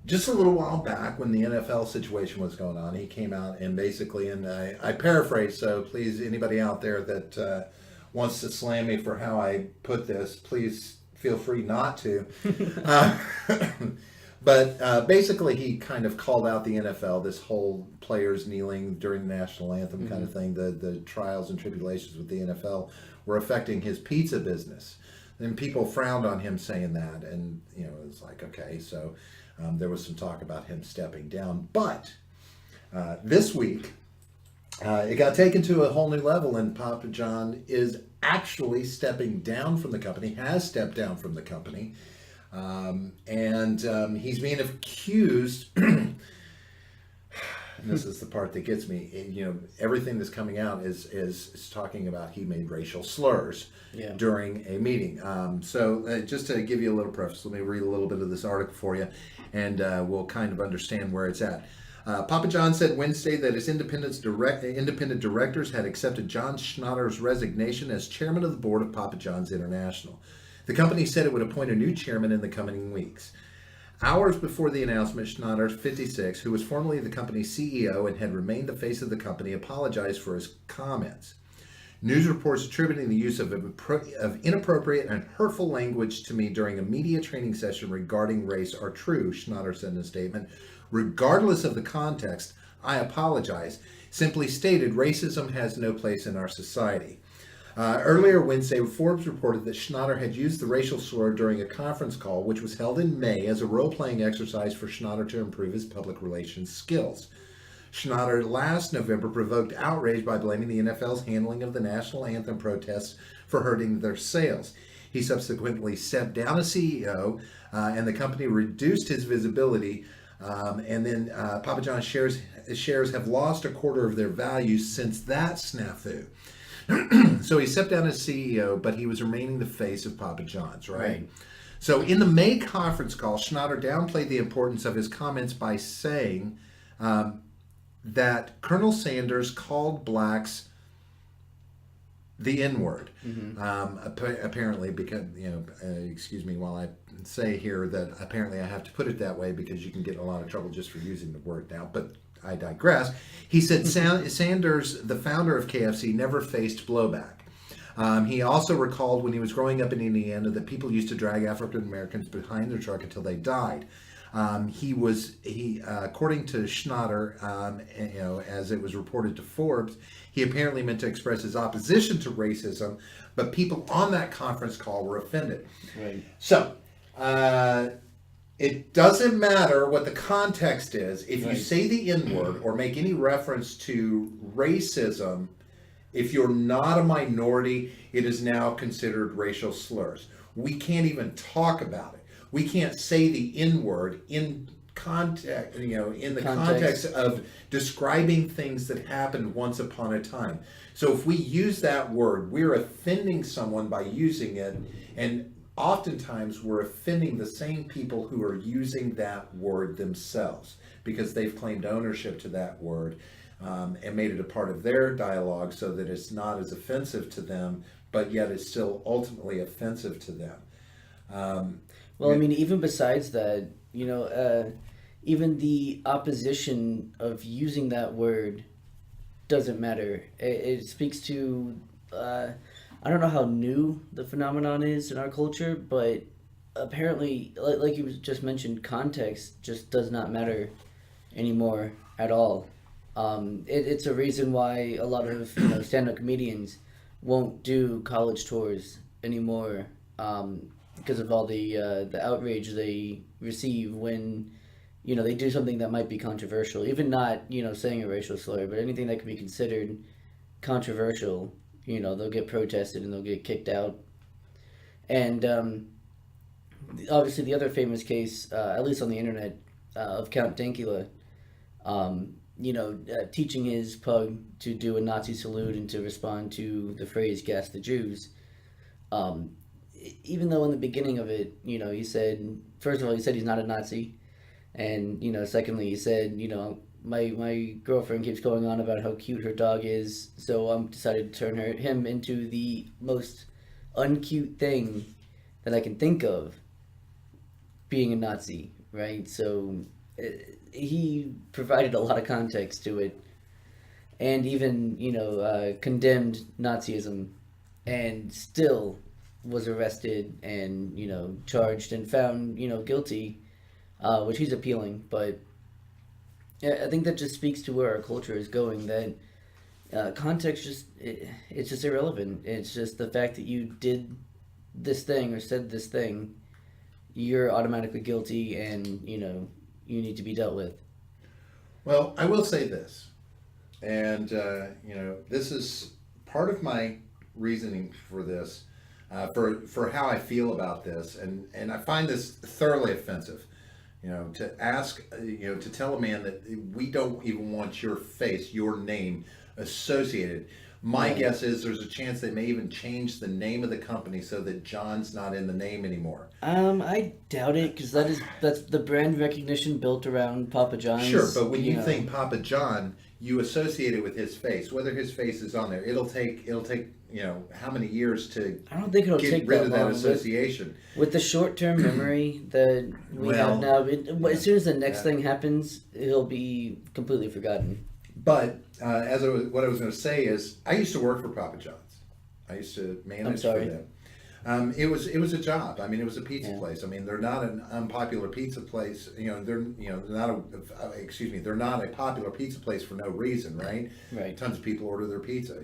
Just a little while back, when the NFL situation was going on, he came out and basically, and I paraphrase, so please, anybody out there that wants to slam me for how I put this, please feel free not to. But basically, he kind of called out the NFL, this whole players kneeling during the national anthem kind of thing. The trials and tribulations with the NFL were affecting his pizza business. And people frowned on him saying that, and it was like, okay, so... there was some talk about him stepping down, but this week it got taken to a whole new level, and Papa John is actually stepping down from the company, has stepped down from the company, and he's being accused, and this is the part that gets me, everything that's coming out is talking about he made racial slurs during a meeting. So just to give you a little preface, let me read a little bit of this article for you, and we'll kind of understand where it's at. Papa John said Wednesday that his independent directors had accepted John Schnatter's resignation as chairman of the board of Papa John's International. The company said it would appoint a new chairman in the coming weeks. Hours before the announcement, Schnatter, 56, who was formerly the company's CEO and had remained the face of the company, apologized for his comments. News reports attributing the use of inappropriate and hurtful language to me during a media training session regarding race are true, Schnatter said in a statement. Regardless of the context, I apologize. Simply stated, racism has no place in our society. Earlier Wednesday, Forbes reported that Schnatter had used the racial slur during a conference call, which was held in May as a role-playing exercise for Schnatter to improve his public relations skills. Schnatter last November provoked outrage by blaming the NFL's handling of the national anthem protests for hurting their sales. He subsequently stepped down as CEO, and the company reduced his visibility. And then Papa John's shares have lost a quarter of their value since that snafu. So he stepped down as CEO, but he was remaining the face of Papa John's, right? So in the May conference call, Schnatter downplayed the importance of his comments by saying that Colonel Sanders called blacks the N-word. Apparently, because, excuse me while I say here that apparently I have to put it that way because you can get in a lot of trouble just for using the word now, but I digress. He said Sanders, the founder of KFC, never faced blowback. He also recalled when he was growing up in Indiana that people used to drag African Americans behind their truck until they died. According to Schnatter, as it was reported to Forbes, he apparently meant to express his opposition to racism, but people on that conference call were offended. Right. So, it doesn't matter what the context is. If you say the N-word or make any reference to racism, if you're not a minority, it is now considered racial slurs. We can't even talk about it. We can't say the N-word in context, in the context of describing things that happened once upon a time. So if we use that word, we're offending someone by using it, and oftentimes we're offending the same people who are using that word themselves because they've claimed ownership to that word and made it a part of their dialogue so that it's not as offensive to them, but yet it's still ultimately offensive to them. Well, I mean, even besides that, even the opposition of using that word doesn't matter. It speaks to, I don't know how new the phenomenon is in our culture, but apparently, like you just mentioned, context just does not matter anymore at all. It's a reason why a lot of stand-up comedians won't do college tours anymore. Because of all the outrage they receive when, they do something that might be controversial. Even not, saying a racial slur, but anything that could be considered controversial, they'll get protested and they'll get kicked out. And obviously the other famous case, at least on the internet, of Count Dankula, teaching his pug to do a Nazi salute and to respond to the phrase "gas the Jews." Even though in the beginning of it, he said, first of all, he said he's not a Nazi. And, secondly, he said, my girlfriend keeps going on about how cute her dog is. So I decided to turn him into the most uncute thing that I can think of, being a Nazi, right? So he provided a lot of context to it. And even, condemned Nazism and still was arrested and charged and found guilty, which he's appealing. But I think that just speaks to where our culture is going, that context it's just irrelevant. It's just the fact that you did this thing or said this thing, you're automatically guilty, and you need to be dealt with. Well, I will say this, and this is part of my reasoning for this. For how I feel about this, and I find this thoroughly offensive, to ask, to tell a man that we don't even want your face, your name associated My guess is there's a chance they may even change the name of the company so that John's not in the name anymore. I doubt it, because that's the brand recognition built around Papa John's. Sure, but when you think Papa John, you associate it with his face. Whether his face is on there, it'll take how many years to I don't think it'll get take rid that of that long. With the short-term memory that we have now, as soon as the next thing happens, it'll be completely forgotten. But what I was going to say is, I used to work for Papa John's. I used to manage for them. It was a job. I mean, it was a pizza place. I mean, they're not an unpopular pizza place. They're not a popular pizza place for no reason, right? Right. Tons of people order their pizza.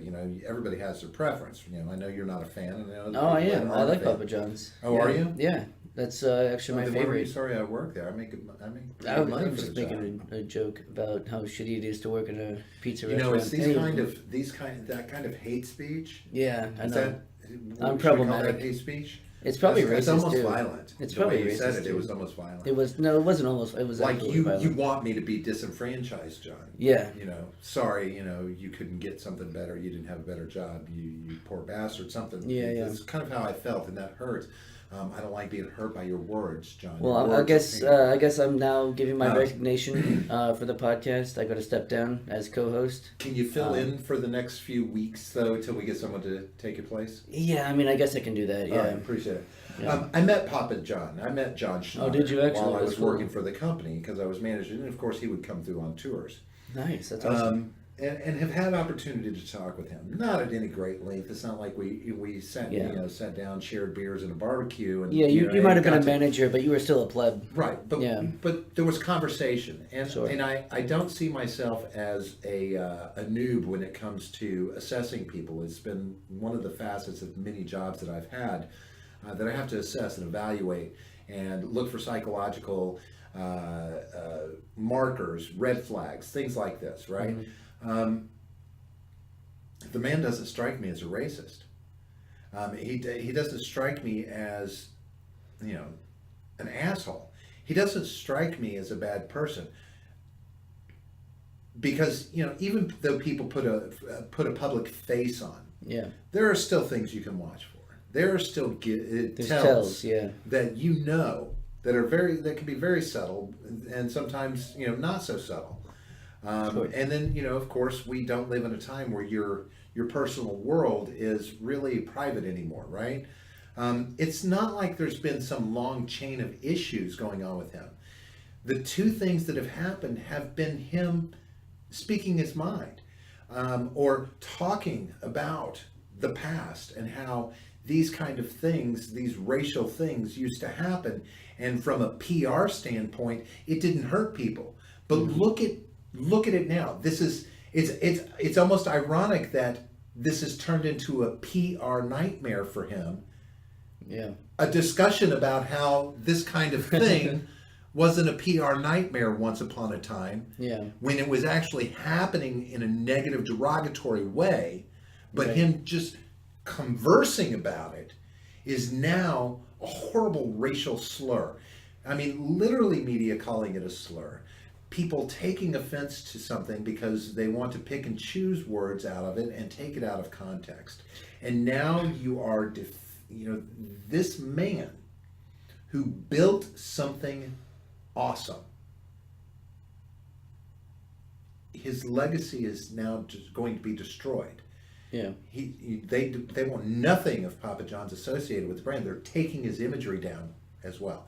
Everybody has their preference. I know you're not a fan. I am. I like Papa John's. Oh, are you? Yeah. That's actually my favorite. Sorry, I work there. I make money. I was just making a joke about how shitty it is to work in a pizza restaurant. It's that kind of hate speech. Yeah, I know. I'm problematic. Hate speech. It's probably racist. It's almost too. Violent. It's probably racist. Said it was almost violent. It wasn't almost. It was like violent. You want me to be disenfranchised, John. Yeah. Sorry. You couldn't get something better. You didn't have a better job. You poor bastard. Something. Yeah. It's kind of how I felt, and that hurts. I don't like being hurt by your words, John. Well, I guess I'm now giving my resignation for the podcast. I got to step down as co-host. Can you fill in for the next few weeks, though, until we get someone to take your place? Yeah, I mean, I guess I can do that. Yeah, I appreciate it. Yeah. I met Papa John. I met John Schneider. Oh, did you actually? While I was working for the company, because I was managing, and of course he would come through on tours. Nice, that's awesome. And have had opportunity to talk with him. Not at any great length. It's not like we sat down, shared beers and a barbecue. And, you might have been a manager, but you were still a pleb. Right, but there was conversation, and I don't see myself as a noob when it comes to assessing people. It's been one of the facets of many jobs that I've had that I have to assess and evaluate and look for psychological markers, red flags, things like this, right? Mm-hmm. The man doesn't strike me as a racist. He doesn't strike me as, an asshole. He doesn't strike me as a bad person. Because, even though people put a public face on, there are still things you can watch for. There are still tells that that can be very subtle, and sometimes not so subtle. And then, of course, we don't live in a time where your personal world is really private anymore, right? It's not like there's been some long chain of issues going on with him. The two things that have happened have been him speaking his mind, or talking about the past and how these kind of things, these racial things used to happen. And from a PR standpoint, it didn't hurt people. But look at it now. It's almost ironic that this has turned into a PR nightmare for him. Yeah. A discussion about how this kind of thing wasn't a PR nightmare once upon a time. Yeah. When it was actually happening in a negative, derogatory way, but him just conversing about it is now a horrible racial slur. I mean, literally media calling it a slur. People taking offense to something because they want to pick and choose words out of it and take it out of context. And now you are, this man who built something awesome, his legacy is now just going to be destroyed. Yeah. They want nothing of Papa John's associated with the brand. They're taking his imagery down as well.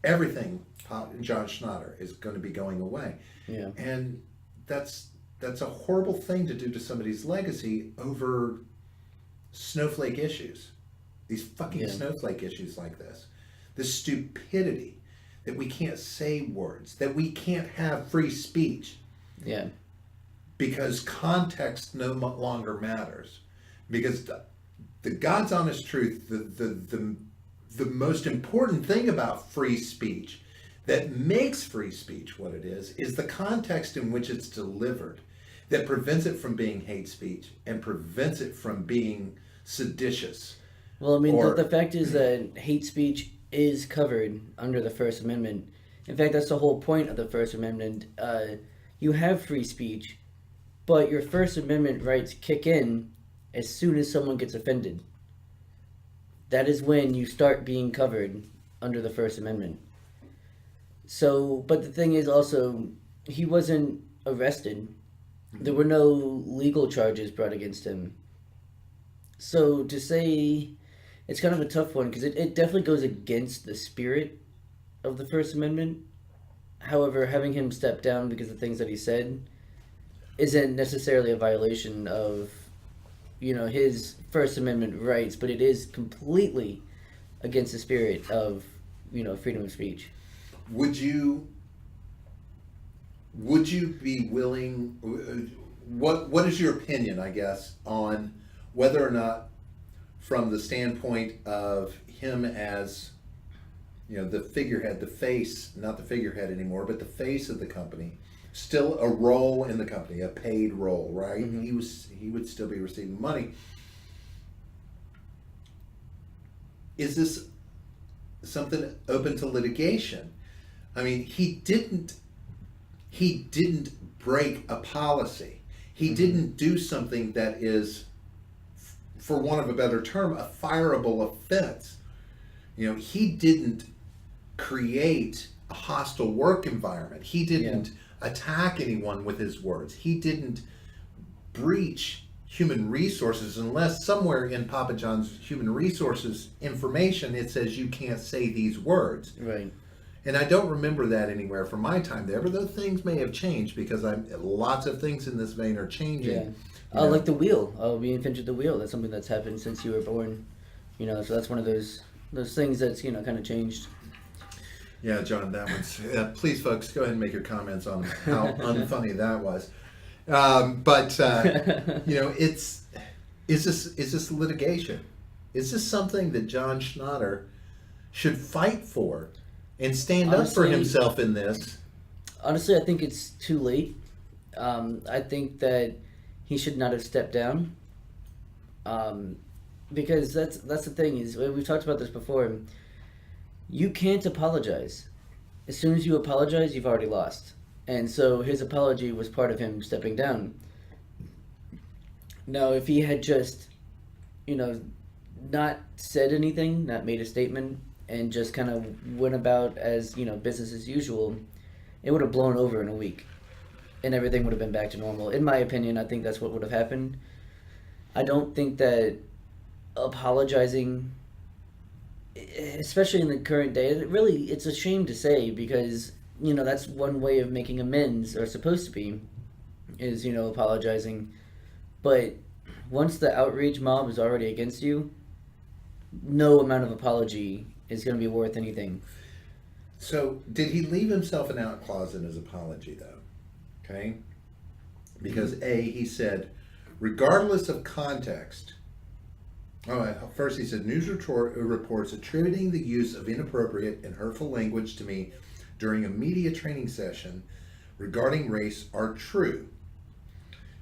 Everything John Schneider is going to be going away. Yeah. And that's a horrible thing to do to somebody's legacy over snowflake issues. These fucking snowflake issues like this. The stupidity that we can't say words, that we can't have free speech. Yeah. Because context no longer matters. Because the God's honest truth, the most important thing about free speech that makes free speech what it is the context in which it's delivered that prevents it from being hate speech and prevents it from being seditious. Well, I mean, the fact is that hate speech is covered under the First Amendment. In fact, that's the whole point of the First Amendment. You have free speech, but your First Amendment rights kick in as soon as someone gets offended. That is when you start being covered under the First Amendment. So, but the thing is also, he wasn't arrested. There were no legal charges brought against him. So to say, it's kind of a tough one because it definitely goes against the spirit of the First Amendment. However, having him step down because of things that he said isn't necessarily a violation of, his First Amendment rights, but it is completely against the spirit of, freedom of speech. Would you be willing? What is your opinion, I guess, on whether or not, from the standpoint of him as, the figurehead, the face, not the figurehead anymore, but the face of the company, still a role in the company, a paid role, right? Mm-hmm. He would still be receiving money. Is this something open to litigation? I mean, he didn't break a policy. He didn't do something that is, for want of a better term, a fireable offense. He didn't create a hostile work environment. He didn't attack anyone with his words. He didn't breach human resources, unless somewhere in Papa John's human resources information it says you can't say these words. Right. And I don't remember that anywhere from my time there, but those things may have changed because lots of things in this vein are changing. Yeah. Like the wheel. We invented the wheel. That's something that's happened since you were born. So that's one of those things that's, kind of changed. Yeah, John, that one's... please, folks, go ahead and make your comments on how unfunny that was. Is this litigation? Is this something that John Schnatter should fight for and stand up for himself in this? Honestly, I think it's too late. I think that he should not have stepped down. Because that's the thing, is we've talked about this before. You can't apologize. As soon as you apologize, you've already lost. And so his apology was part of him stepping down. Now, if he had just, not said anything, not made a statement, and just kind of went about as, business as usual, it would have blown over in a week. And everything would have been back to normal. In my opinion, I think that's what would have happened. I don't think that apologizing, especially in the current day, it's a shame to say, because that's one way of making amends, or supposed to be, is apologizing. But once the outrage mob is already against you, no amount of apology is going to be worth anything. So did he leave himself an out clause in his apology, though? Okay, because he said, regardless of context. First he said, news reports attributing the use of inappropriate and hurtful language to me during a media training session regarding race are true.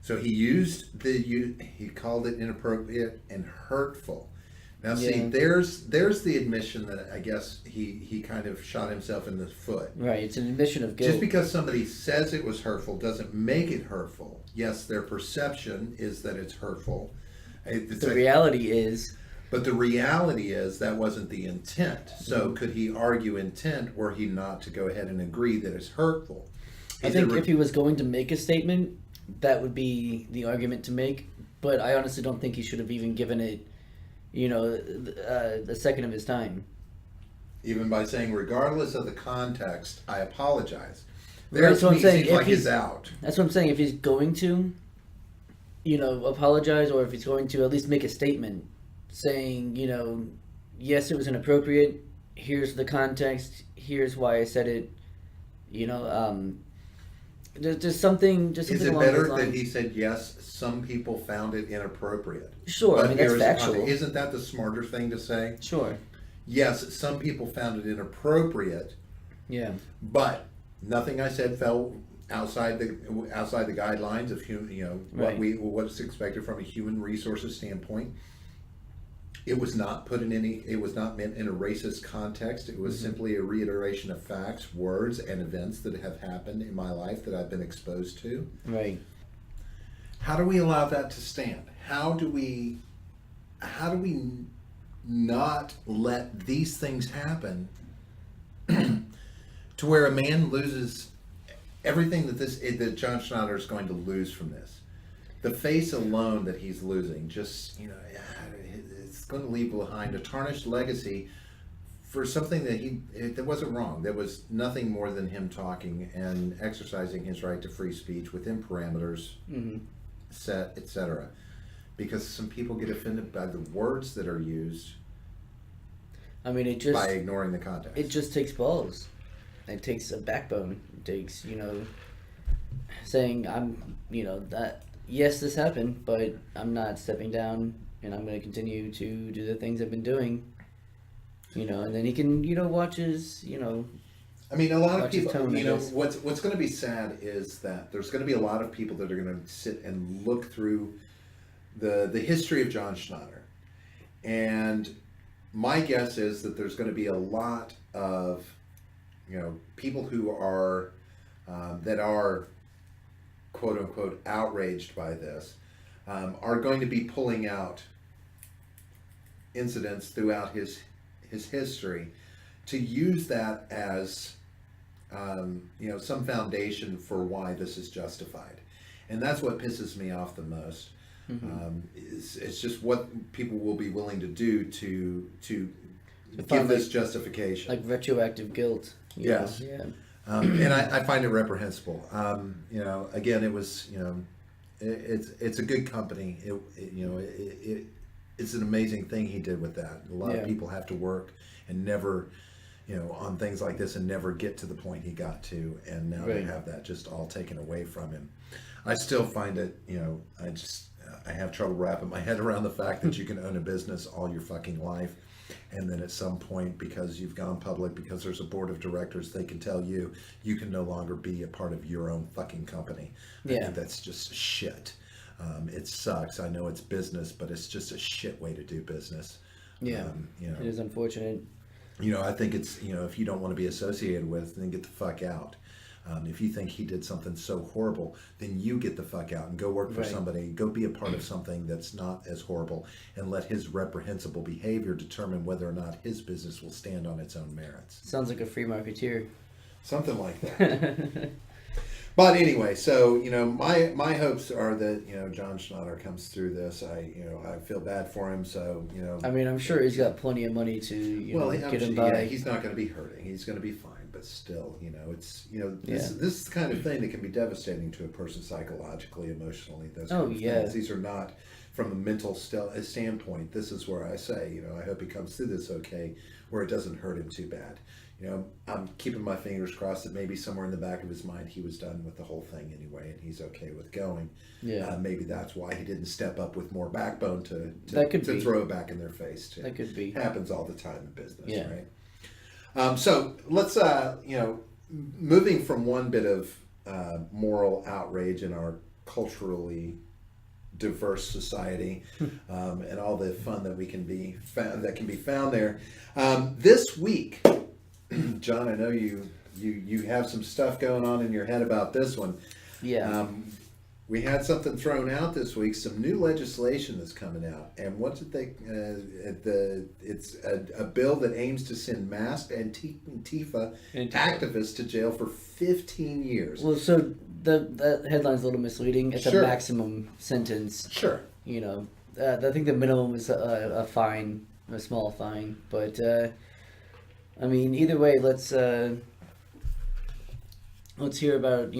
So he called it inappropriate and hurtful. Now see, there's the admission that I guess he kind of shot himself in the foot. Right, it's an admission of guilt. Just because somebody says it was hurtful doesn't make it hurtful. Yes, their perception is that it's hurtful. The reality is that wasn't the intent. So could he argue intent were he not to go ahead and agree that it's hurtful? I think if he was going to make a statement, that would be the argument to make. But I honestly don't think he should have even given it, a second of his time. Even by saying, regardless of the context, I apologize. That's what I'm saying. Seems like he's out. That's what I'm saying. If he's going to, apologize, or if he's going to at least make a statement saying, yes, it was inappropriate. Here's the context. Here's why I said it. Just something. Is it better that he said, yes, some people found it inappropriate? Sure, but that's factual. Isn't that the smarter thing to say? Sure. Yes, some people found it inappropriate. Yeah. But nothing I said fell outside the guidelines of what's expected from a human resources standpoint. It was not meant in a racist context. It was simply a reiteration of facts, words, and events that have happened in my life that I've been exposed to. Right. How do we allow that to stand? How do we not let these things happen to where a man loses everything that John Schneider is going to lose from this? The face alone that he's losing, just, it's going to leave behind a tarnished legacy for something that wasn't wrong. There was nothing more than him talking and exercising his right to free speech within parameters set, etc. Because some people get offended by the words that are used. I mean, by ignoring the context. It just takes balls. It takes a backbone. It takes, saying that yes, this happened, but I'm not stepping down, and I'm going to continue to do the things I've been doing. And then he can, watch his, I mean, a lot of people, what's going to be sad is that there's going to be a lot of people that are going to sit and look through the history of John Schneider. And my guess is that there's going to be a lot of, people who are, that are, quote unquote, outraged by this, are going to be pulling out incidents throughout his history to use that as some foundation for why this is justified. And that's what pisses me off the most. It's just what people will be willing to do to give this justification, like retroactive guilt. Yes. Yeah. And I find it reprehensible. Again, it was, it's a good company. It's an amazing thing he did with that. A lot of people have to work and never, on things like this and never get to the point he got to. And now to have that just all taken away from him. I still find it, I have trouble wrapping my head around the fact that you can own a business all your fucking life. And then at some point, because you've gone public, because there's a board of directors, they can tell you can no longer be a part of your own fucking company. I think that's just shit. It sucks. I know it's business, but it's just a shit way to do business. Yeah, it is unfortunate. I think it's, if you don't want to be associated with, then get the fuck out. If you think he did something so horrible, then you get the fuck out and go work for somebody, go be a part of something that's not as horrible, and let his reprehensible behavior determine whether or not his business will stand on its own merits. Sounds like a free marketeer. Something like that. But anyway, so, my hopes are that, John Schneider comes through this. I feel bad for him, so, I mean, I'm sure he's got plenty of money to, get him by. Yeah, he's not going to be hurting. He's going to be fine. But still, it's, this is the kind of thing that can be devastating to a person psychologically, emotionally. Those kind of things. These are not from a mental standpoint. This is where I say, I hope he comes through this okay, where it doesn't hurt him too bad. I'm keeping my fingers crossed that maybe somewhere in the back of his mind he was done with the whole thing anyway, and he's okay with going. Yeah. Maybe that's why he didn't step up with more backbone to throw it back in their face. Too. That could be. Happens all the time in business, right? So let's, moving from one bit of moral outrage in our culturally diverse society, and all the fun that can be found there. This week, John, I know you have some stuff going on in your head about this one. Yeah. We had something thrown out this week, some new legislation that's coming out, and what's it it's a bill that aims to send masked Antifa activists to jail for 15 years. Well, so the headline's a little misleading. It's a maximum sentence. Sure. I think the minimum is a fine, a small fine, but I mean, either way, let's hear about,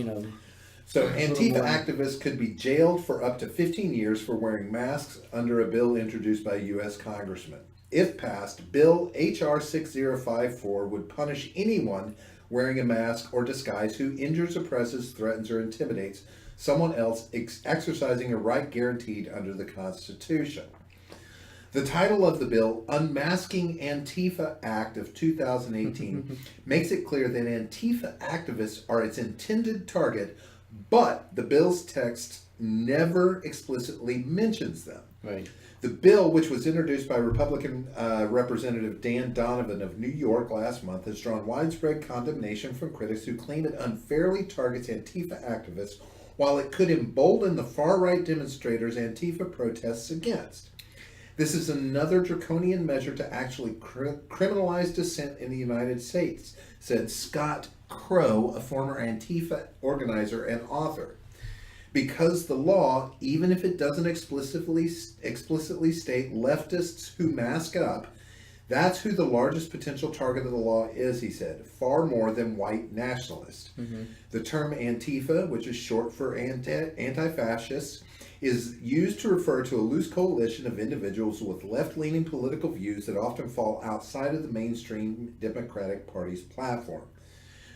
So Antifa activists could be jailed for up to 15 years for wearing masks under a bill introduced by a U.S. congressman. If passed, Bill H.R. 6054 would punish anyone wearing a mask or disguise who injures, oppresses, threatens, or intimidates someone else exercising a right guaranteed under the Constitution. The title of the bill, Unmasking Antifa Act of 2018, makes it clear that Antifa activists are its intended target, but the bill's text never explicitly mentions them. Right. The bill, which was introduced by Republican Representative Dan Donovan of New York last month, has drawn widespread condemnation from critics who claim it unfairly targets Antifa activists while it could embolden the far-right demonstrators Antifa protests against. This is another draconian measure to actually criminalize dissent in the United States, said Scott Crow, a former Antifa organizer and author. Because the law, even if it doesn't explicitly state leftists who mask up, that's who the largest potential target of the law is, he said, far more than white nationalists. Mm-hmm. The term Antifa, which is short for anti-fascists, is used to refer to a loose coalition of individuals with left-leaning political views that often fall outside of the mainstream Democratic Party's platform.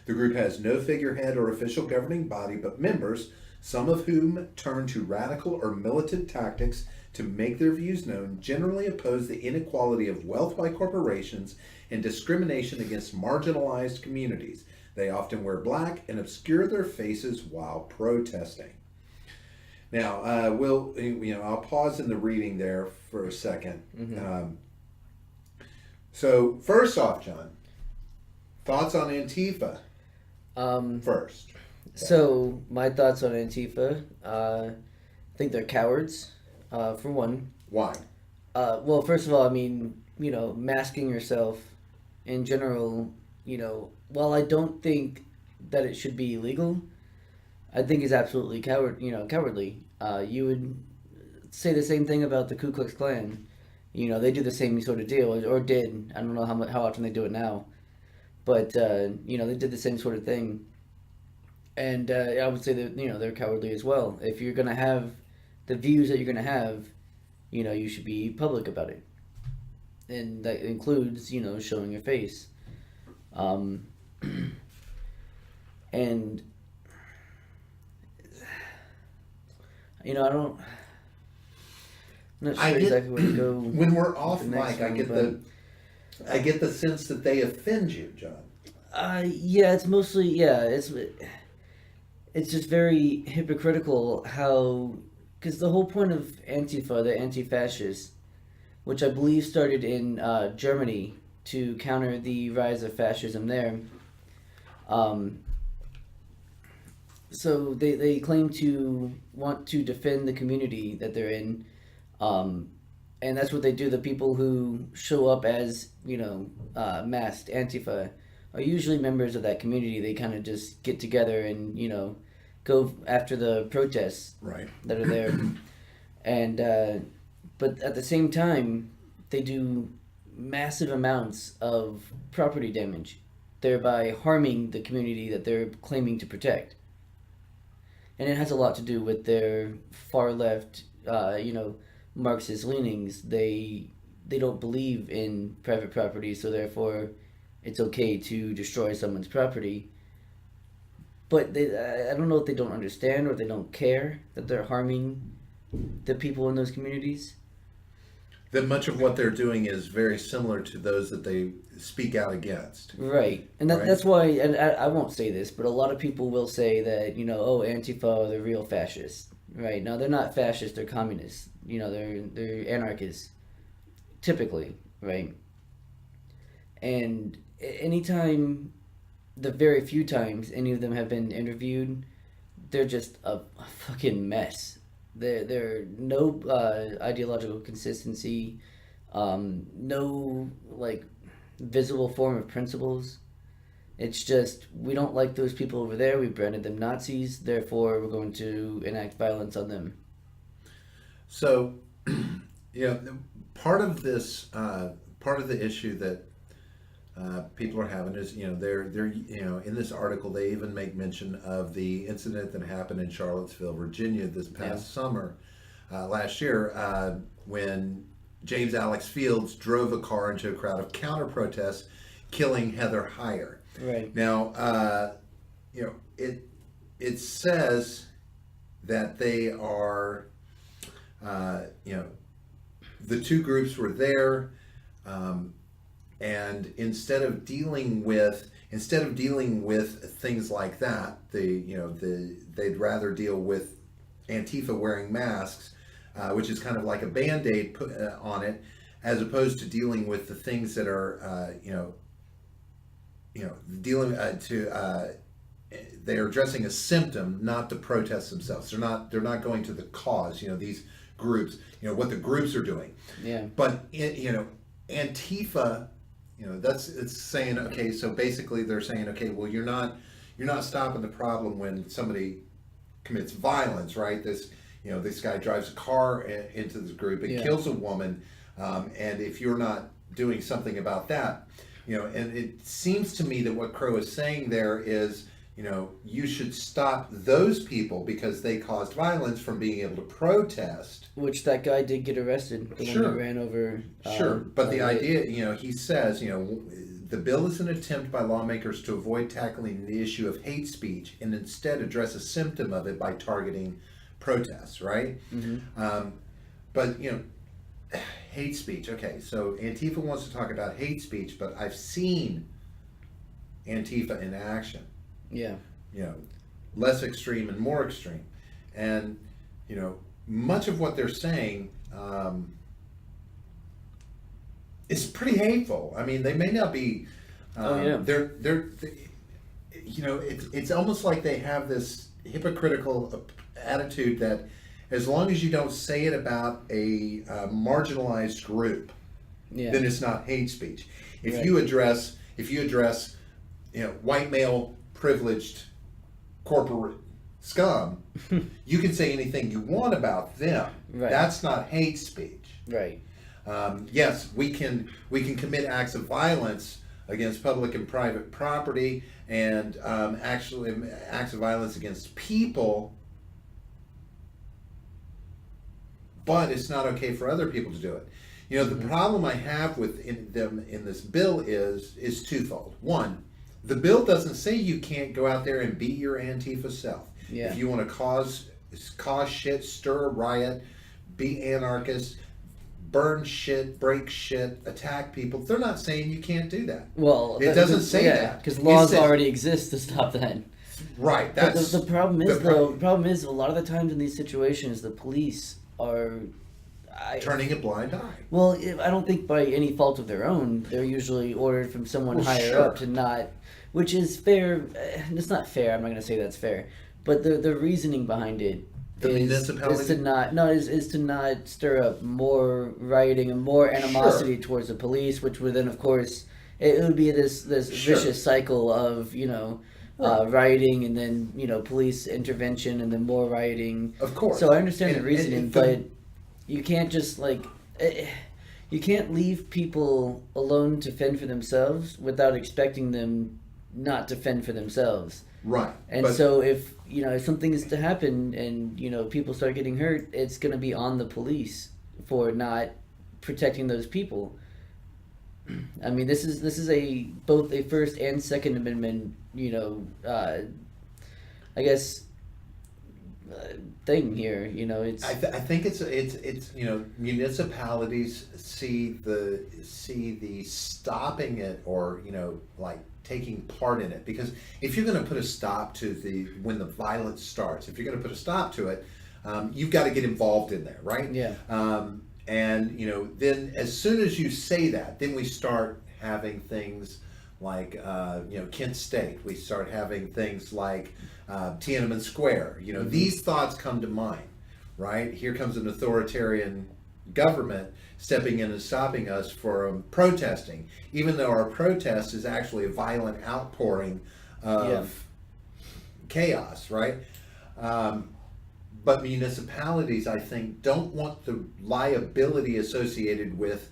The group has no figurehead or official governing body, but members, some of whom turn to radical or militant tactics to make their views known, generally oppose the inequality of wealth by corporations and discrimination against marginalized communities. They often wear black and obscure their faces while protesting. Now, I'll pause in the reading there for a second. Mm-hmm. So, first off, John, thoughts on Antifa? First. So, my thoughts on Antifa, I think they're cowards, for one. Why? Well, first of all, I mean, masking yourself in general, while I don't think that it should be illegal, I think is absolutely cowardly. You would say the same thing about the Ku Klux Klan. They do the same sort of deal, or did. I don't know how often they do it now. But, they did the same sort of thing. And I would say that, they're cowardly as well. If you're going to have the views that you're going to have, you should be public about it. And that includes, showing your face. And I'm not sure exactly where to go. When we're off mic, I get the sense that they offend you, John. Yeah, it's mostly, it's just very hypocritical how, because the whole point of Antifa, the anti-fascists, which I believe started in Germany to counter the rise of fascism there. So they claim to want to defend the community that they're in, and that's what they do. The people who show up as, masked Antifa are usually members of that community. They kind of just get together and, go after the protests that are there. And, but at the same time, they do massive amounts of property damage, thereby harming the community that they're claiming to protect. And it has a lot to do with their far left, Marxist leanings. They don't believe in private property, so therefore it's okay to destroy someone's property. But I don't know if they don't understand or they don't care that they're harming the people in those communities. That much of what they're doing is very similar to those that they speak out against. Right. And that's why, and I won't say this, but a lot of people will say that, Antifa are the real fascists. Right. Now, they're not fascists, they're communists. They're anarchists, typically, right? And anytime, the very few times any of them have been interviewed, they're just a fucking mess. They're no ideological consistency, no visible form of principles. It's just, we don't like those people over there. We branded them Nazis, therefore we're going to enact violence on them. So, part of this, part of the issue that people are having is, they're in this article they even make mention of the incident that happened in Charlottesville, Virginia this past summer, last year, when James Alex Fields drove a car into a crowd of counter protests, killing Heather Heyer. Right. Now, it says that they are, the two groups were there. And instead of dealing with things like that, they'd rather deal with Antifa wearing masks, which is kind of like a Band-Aid put on it, as opposed to dealing with the things that are, dealing to they're addressing a symptom, not the protests themselves. They're not going to the cause. These groups, what the groups are doing. Yeah. But Antifa, it's saying, okay, so basically they're saying, okay, well, you're not stopping the problem when somebody commits violence, right? This guy drives a car into this group and kills a woman, and if you're not doing something about that, and it seems to me that what Crow is saying there is, you should stop those people because they caused violence from being able to protest. Which that guy did get arrested. The one who ran over. Sure, but the idea, he says, the bill is an attempt by lawmakers to avoid tackling the issue of hate speech and instead address a symptom of it by targeting protests, right? Mm-hmm. But, hate speech. Okay, so Antifa wants to talk about hate speech, but I've seen Antifa in action. Yeah. Less extreme and more extreme. And, much of what they're saying is pretty hateful. I mean, they may not be, it's almost like they have this hypocritical attitude that as long as you don't say it about a marginalized group, then it's not hate speech. If you address, white male privileged corporate scum, you can say anything you want about them. Right. That's not hate speech. Right. Yes, we can commit acts of violence against public and private property, and actually acts of violence against people, but it's not okay for other people to do it. The problem I have with them in this bill is twofold. One, the bill doesn't say you can't go out there and be your Antifa self. Yeah. If you want to cause shit, stir a riot, be anarchist, burn shit, break shit, attack people, they're not saying you can't do that. Well, it doesn't say that because laws already exist to stop that. Right. That's the problem. The problem is a lot of the times in these situations, the police are turning a blind eye. Well, I don't think by any fault of their own. They're usually ordered from someone higher up to not, which is fair. It's not fair. I'm not going to say that's fair, but the reasoning behind it is to not stir up more rioting and more animosity towards the police, which would then, of course, it would be this vicious cycle of rioting and then police intervention and then more rioting. Of course. So I understand the reasoning, but you can't just you can't leave people alone to fend for themselves without expecting them not to fend for themselves. Right. And so if something is to happen and people start getting hurt, it's going to be on the police for not protecting those people. I mean, this is both a First and Second Amendment, I guess, thing here. It's. I think it's municipalities see the stopping it or taking part in it, because if you're going to put a stop to when the violence starts, if you're going to put a stop to it, you've got to get involved in there, right? Yeah. And then as soon as you say that, then we start having things like Kent State. We start having things like Tiananmen Square. These thoughts come to mind, right? Here comes an authoritarian government stepping in and stopping us from protesting, even though our protest is actually a violent outpouring of chaos, right? But municipalities, I think, don't want the liability associated with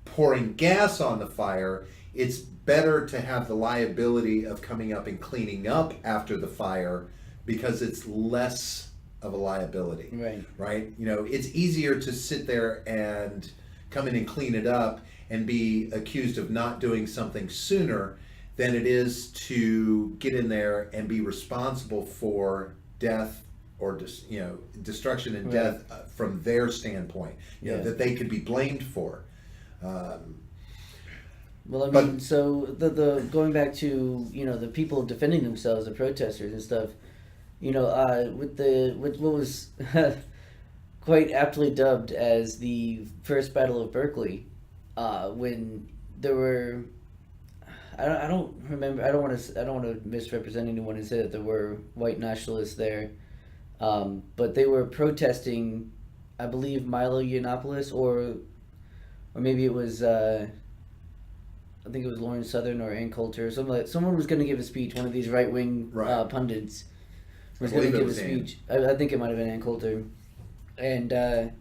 pouring gas on the fire. It's better to have the liability of coming up and cleaning up after the fire because it's less of a liability. Right? It's easier to sit there and come in and clean it up and be accused of not doing something sooner than it is to get in there and be responsible for death or destruction and death from their standpoint, that they could be blamed for. Well, I mean, so the going back to the people defending themselves, the protesters and stuff, with what was quite aptly dubbed as the first Battle of Berkeley, when there were, I don't remember. I don't want to misrepresent anyone and say that there were white nationalists there, but they were protesting, I believe, Milo Yiannopoulos, or maybe it was. I think it was Lauren Southern or Ann Coulter. Someone was going to give a speech. One of these right wing pundits was going to give a speech. I think it might have been Ann Coulter, and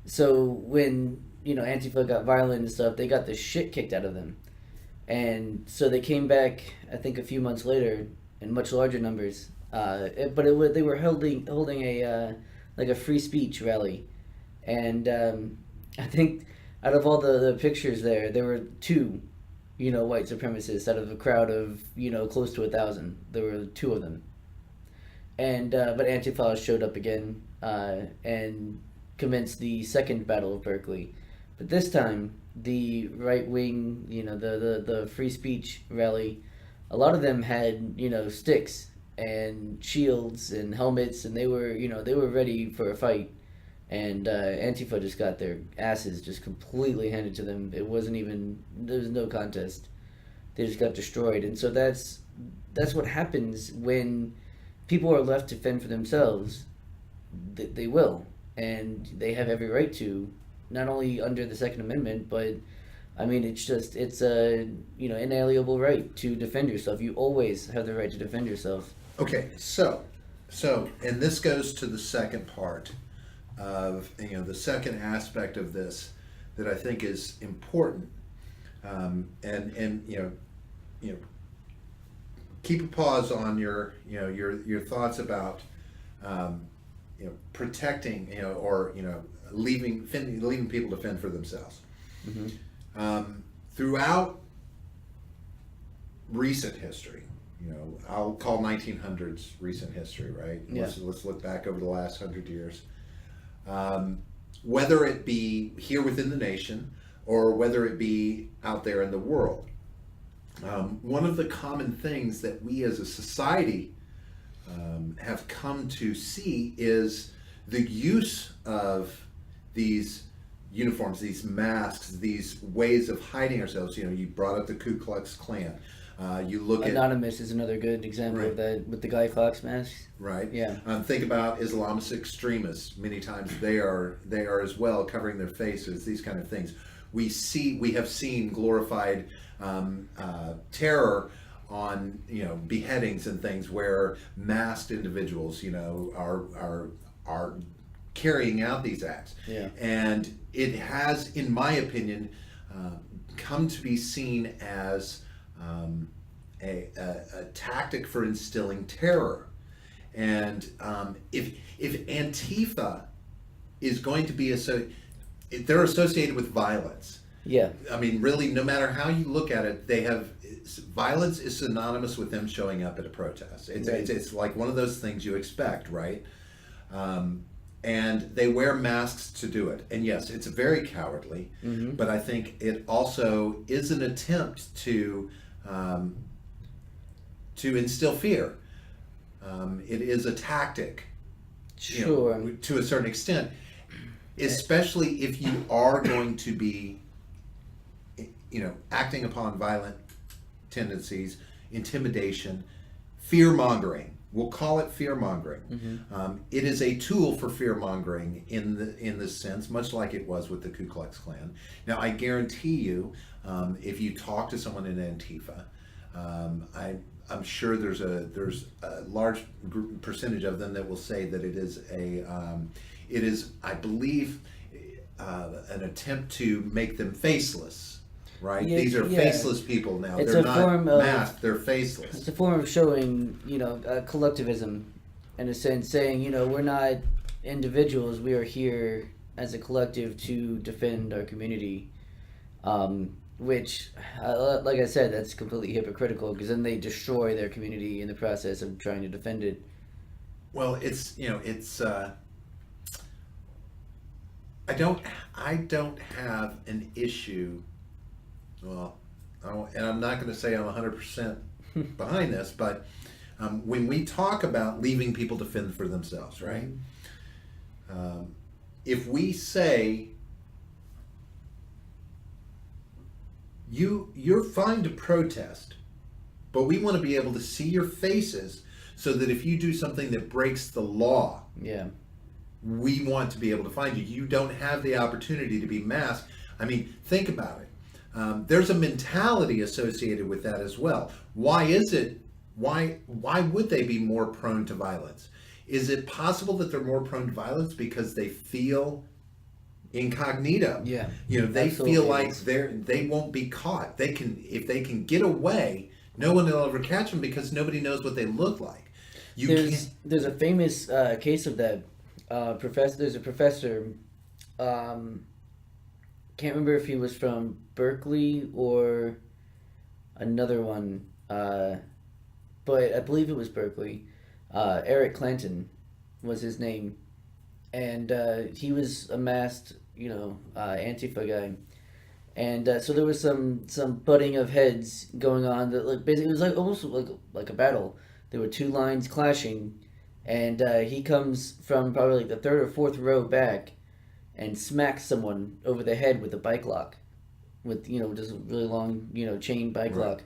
so when Antifa got violent and stuff, they got the shit kicked out of them, and so they came back. I think a few months later in much larger numbers. They were holding a like a free speech rally, and I think out of all the pictures there were two. White supremacists out of a crowd of, close to 1,000. There were two of them. And, but Antifa showed up again, and commenced the second Battle of Berkeley. But this time, the right wing, the free speech rally, a lot of them had, sticks and shields and helmets, and they were ready for a fight. And Antifa just got their asses just completely handed to them. There was no contest. They just got destroyed. And so that's what happens when people are left to fend for themselves. They will. And they have every right to, not only under the Second Amendment, but, it's a, inalienable right to defend yourself. You always have the right to defend yourself. Okay, so, and this goes to the second part of the second aspect of this that I think is important, and keep a pause on your thoughts about protecting or leaving people to fend for themselves. Mm-hmm. Throughout recent history, I'll call 1900s recent history, right? Yeah. Let's look back over the last 100 years. Whether it be here within the nation or whether it be out there in the world. One of the common things that we as a society have come to see is the use of these uniforms, these masks, these ways of hiding ourselves. You brought up the Ku Klux Klan. You look Anonymous is another good example of that with the Guy Fawkes mask. Right. Yeah. Think about Islamist extremists. Many times they are as well covering their faces. These kind of things. We have seen glorified terror on beheadings and things where masked individuals are carrying out these acts. Yeah. And it has, in my opinion, come to be seen as a tactic for instilling terror. And if Antifa is going to be they're associated with violence. Yeah. Really, no matter how you look at it, violence is synonymous with them showing up at a protest. It's like one of those things you expect, right? And they wear masks to do it. And yes, it's very cowardly, mm-hmm. but I think it also is an attempt to instill fear. It is a tactic, sure, to a certain extent, especially if you are going to be, acting upon violent tendencies, intimidation, fear-mongering. We'll call it fear-mongering. Mm-hmm. It is a tool for fear-mongering in this sense, much like it was with the Ku Klux Klan. Now, I guarantee you, if you talk to someone in Antifa, I'm sure there's a large percentage of them that will say that it is I believe an attempt to make them faceless. Right, yeah, these are faceless people now. It's they're not masked; they're faceless. It's a form of showing, collectivism, in a sense, saying, we're not individuals. We are here as a collective to defend our community. Which, like I said, that's completely hypocritical because then they destroy their community in the process of trying to defend it. Well, it's I don't have an issue. Well, and I'm not going to say I'm 100% behind this, but when we talk about leaving people to fend for themselves, right? If we say you're fine to protest, but we want to be able to see your faces so that if you do something that breaks the law, we want to be able to find you. You don't have the opportunity to be masked. I mean, think about it. There's a mentality associated with that as well. Why is it? Why would they be more prone to violence? Is it possible that they're more prone to violence because they feel incognito? Yeah. They feel like they won't be caught. If they can get away, no one will ever catch them because nobody knows what they look like. There's a famous case of that. There's a professor. Can't remember if he was from Berkeley or another one, but I believe it was Berkeley. Eric Clanton was his name, and he was a masked, Antifa guy, and so there was some butting of heads going on that basically it was almost like a battle. There were two lines clashing, and he comes from probably the third or fourth row back, and smacks someone over the head with a bike lock, with just a really long chain bike lock,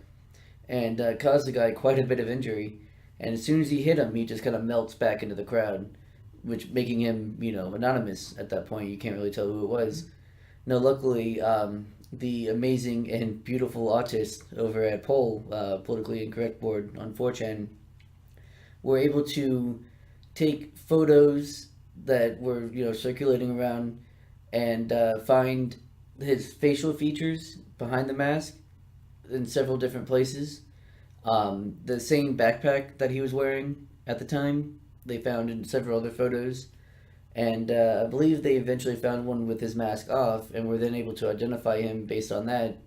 and caused the guy quite a bit of injury. And as soon as he hit him, he just kind of melts back into the crowd, which making him anonymous at that point. You can't really tell who it was. No, luckily, the amazing and beautiful autist over at Poll, Politically Incorrect Board on 4chan, were able to take photos that were circulating around and find his facial features behind the mask in several different places. The same backpack that he was wearing at the time, they found in several other photos. And I believe they eventually found one with his mask off and were then able to identify him based on that.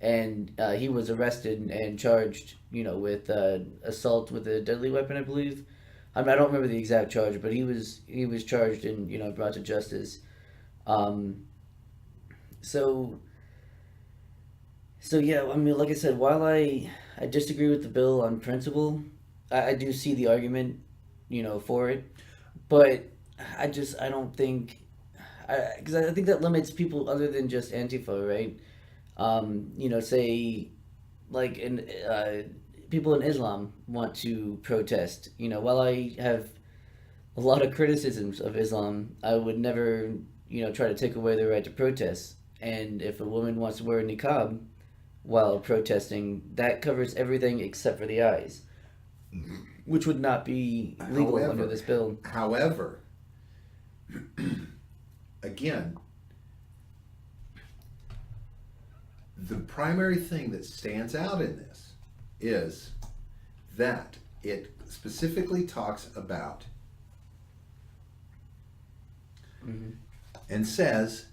And he was arrested and charged, with assault with a deadly weapon, I believe. I don't remember the exact charge, but he was charged and brought to justice. So yeah, I mean, like I said, while I disagree with the bill on principle, I do see the argument, for it, but I don't think, because I think that limits people other than just Antifa, right? Say, like people in Islam want to protest. While I have a lot of criticisms of Islam, I would never, try to take away their right to protest. And if a woman wants to wear a niqab while protesting, that covers everything except for the eyes, which would not be legal under this bill. However, again, the primary thing that stands out in this is that it specifically talks about and says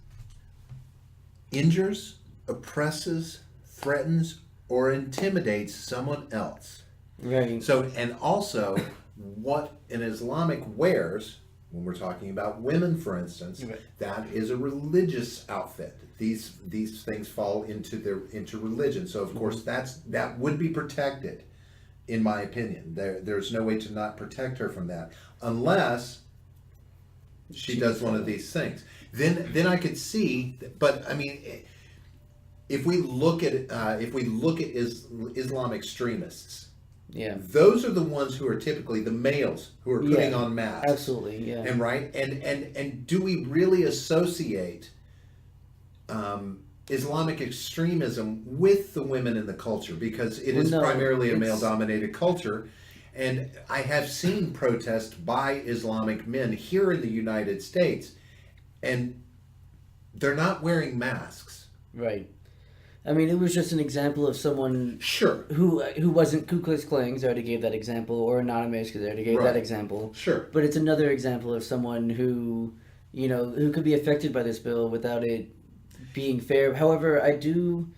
injures, oppresses, threatens, or intimidates someone else. Right. So, and also what an Islamic wears, when we're talking about women, for instance, that is a religious outfit. These things fall into religion. So of course that would be protected, in my opinion. There's no way to not protect her from that unless she does one of these things. Then I could see, but I mean, if we look at Islam extremists, those are the ones who are typically the males who are putting on masks. Absolutely, yeah. And right, and do we really associate Islamic extremism with the women in the culture? Because it is primarily a male-dominated culture. And I have seen protests by Islamic men here in the United States, and they're not wearing masks. Right. I mean, it was just an example of someone who wasn't Ku Klux Klan, because I already gave that example, or anonymous, because I already gave that example. Sure. But it's another example of someone who, who could be affected by this bill without it being fair. However, I do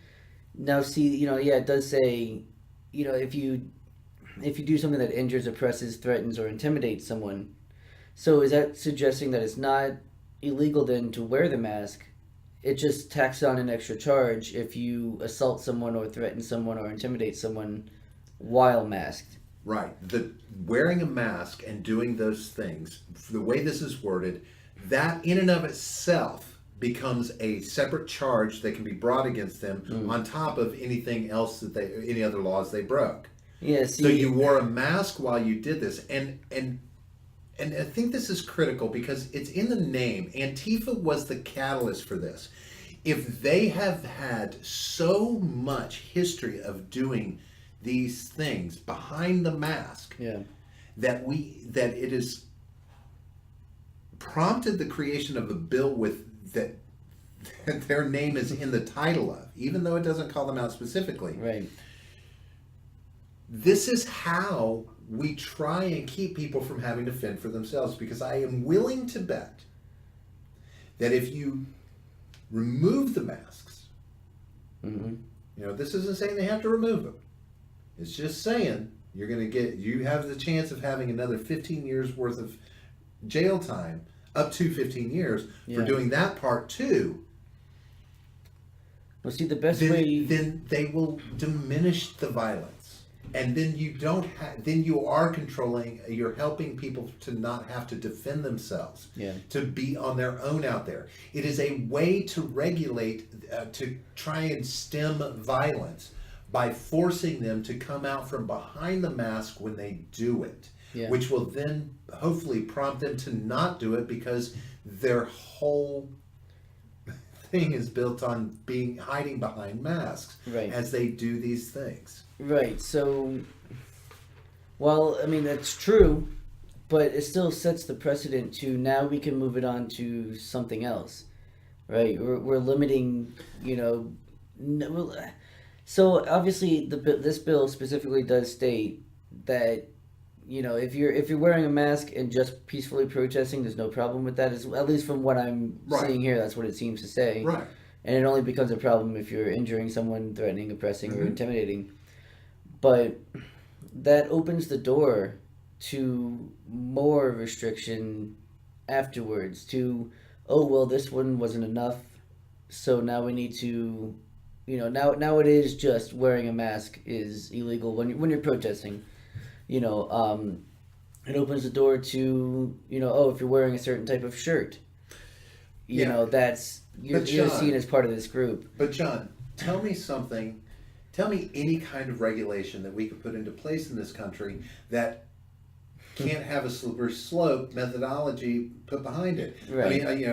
now see, it does say, if you do something that injures, oppresses, threatens, or intimidates someone. So is that suggesting that it's not illegal then to wear the mask? It just tacks on an extra charge if you assault someone or threaten someone or intimidate someone while masked. Right. Wearing a mask and doing those things, the way this is worded, that in and of itself becomes a separate charge that can be brought against them on top of anything else that any other laws they broke. Yeah, so you wore a mask while you did this, and I think this is critical because it's in the name. Antifa was the catalyst for this. If they have had so much history of doing these things behind the mask, that it has prompted the creation of a bill with that their name is in the title of, even though it doesn't call them out specifically. Right. This is how we try and keep people from having to fend for themselves, because I am willing to bet that if you remove the masks, this isn't saying they have to remove them. It's just saying you have the chance of having another 15 years worth of jail time, up to 15 years for doing that part too. Well, see, the best way... Then they will diminish the violence. And then you are controlling, you're helping people to not have to defend themselves, to be on their own out there. It is a way to regulate, to try and stem violence by forcing them to come out from behind the mask when they do it, which will then hopefully prompt them to not do it, because their whole thing is built on hiding behind masks as they do these things. Right. So, well, I mean, that's true, but it still sets the precedent to now we can move it on to something else, right? We're limiting, so obviously this bill specifically does state that, if you're wearing a mask and just peacefully protesting, there's no problem with that. At least from what I'm seeing here, that's what it seems to say. Right. And it only becomes a problem if you're injuring someone, threatening, oppressing, or intimidating. But that opens the door to more restriction afterwards. To, this one wasn't enough, so now we need to, now it is just wearing a mask is illegal when you're protesting. It opens the door to, if you're wearing a certain type of shirt, that's you're seen as part of this group. But John, tell me any kind of regulation that we could put into place in this country that can't have a slippery slope methodology put behind it. Right. I mean,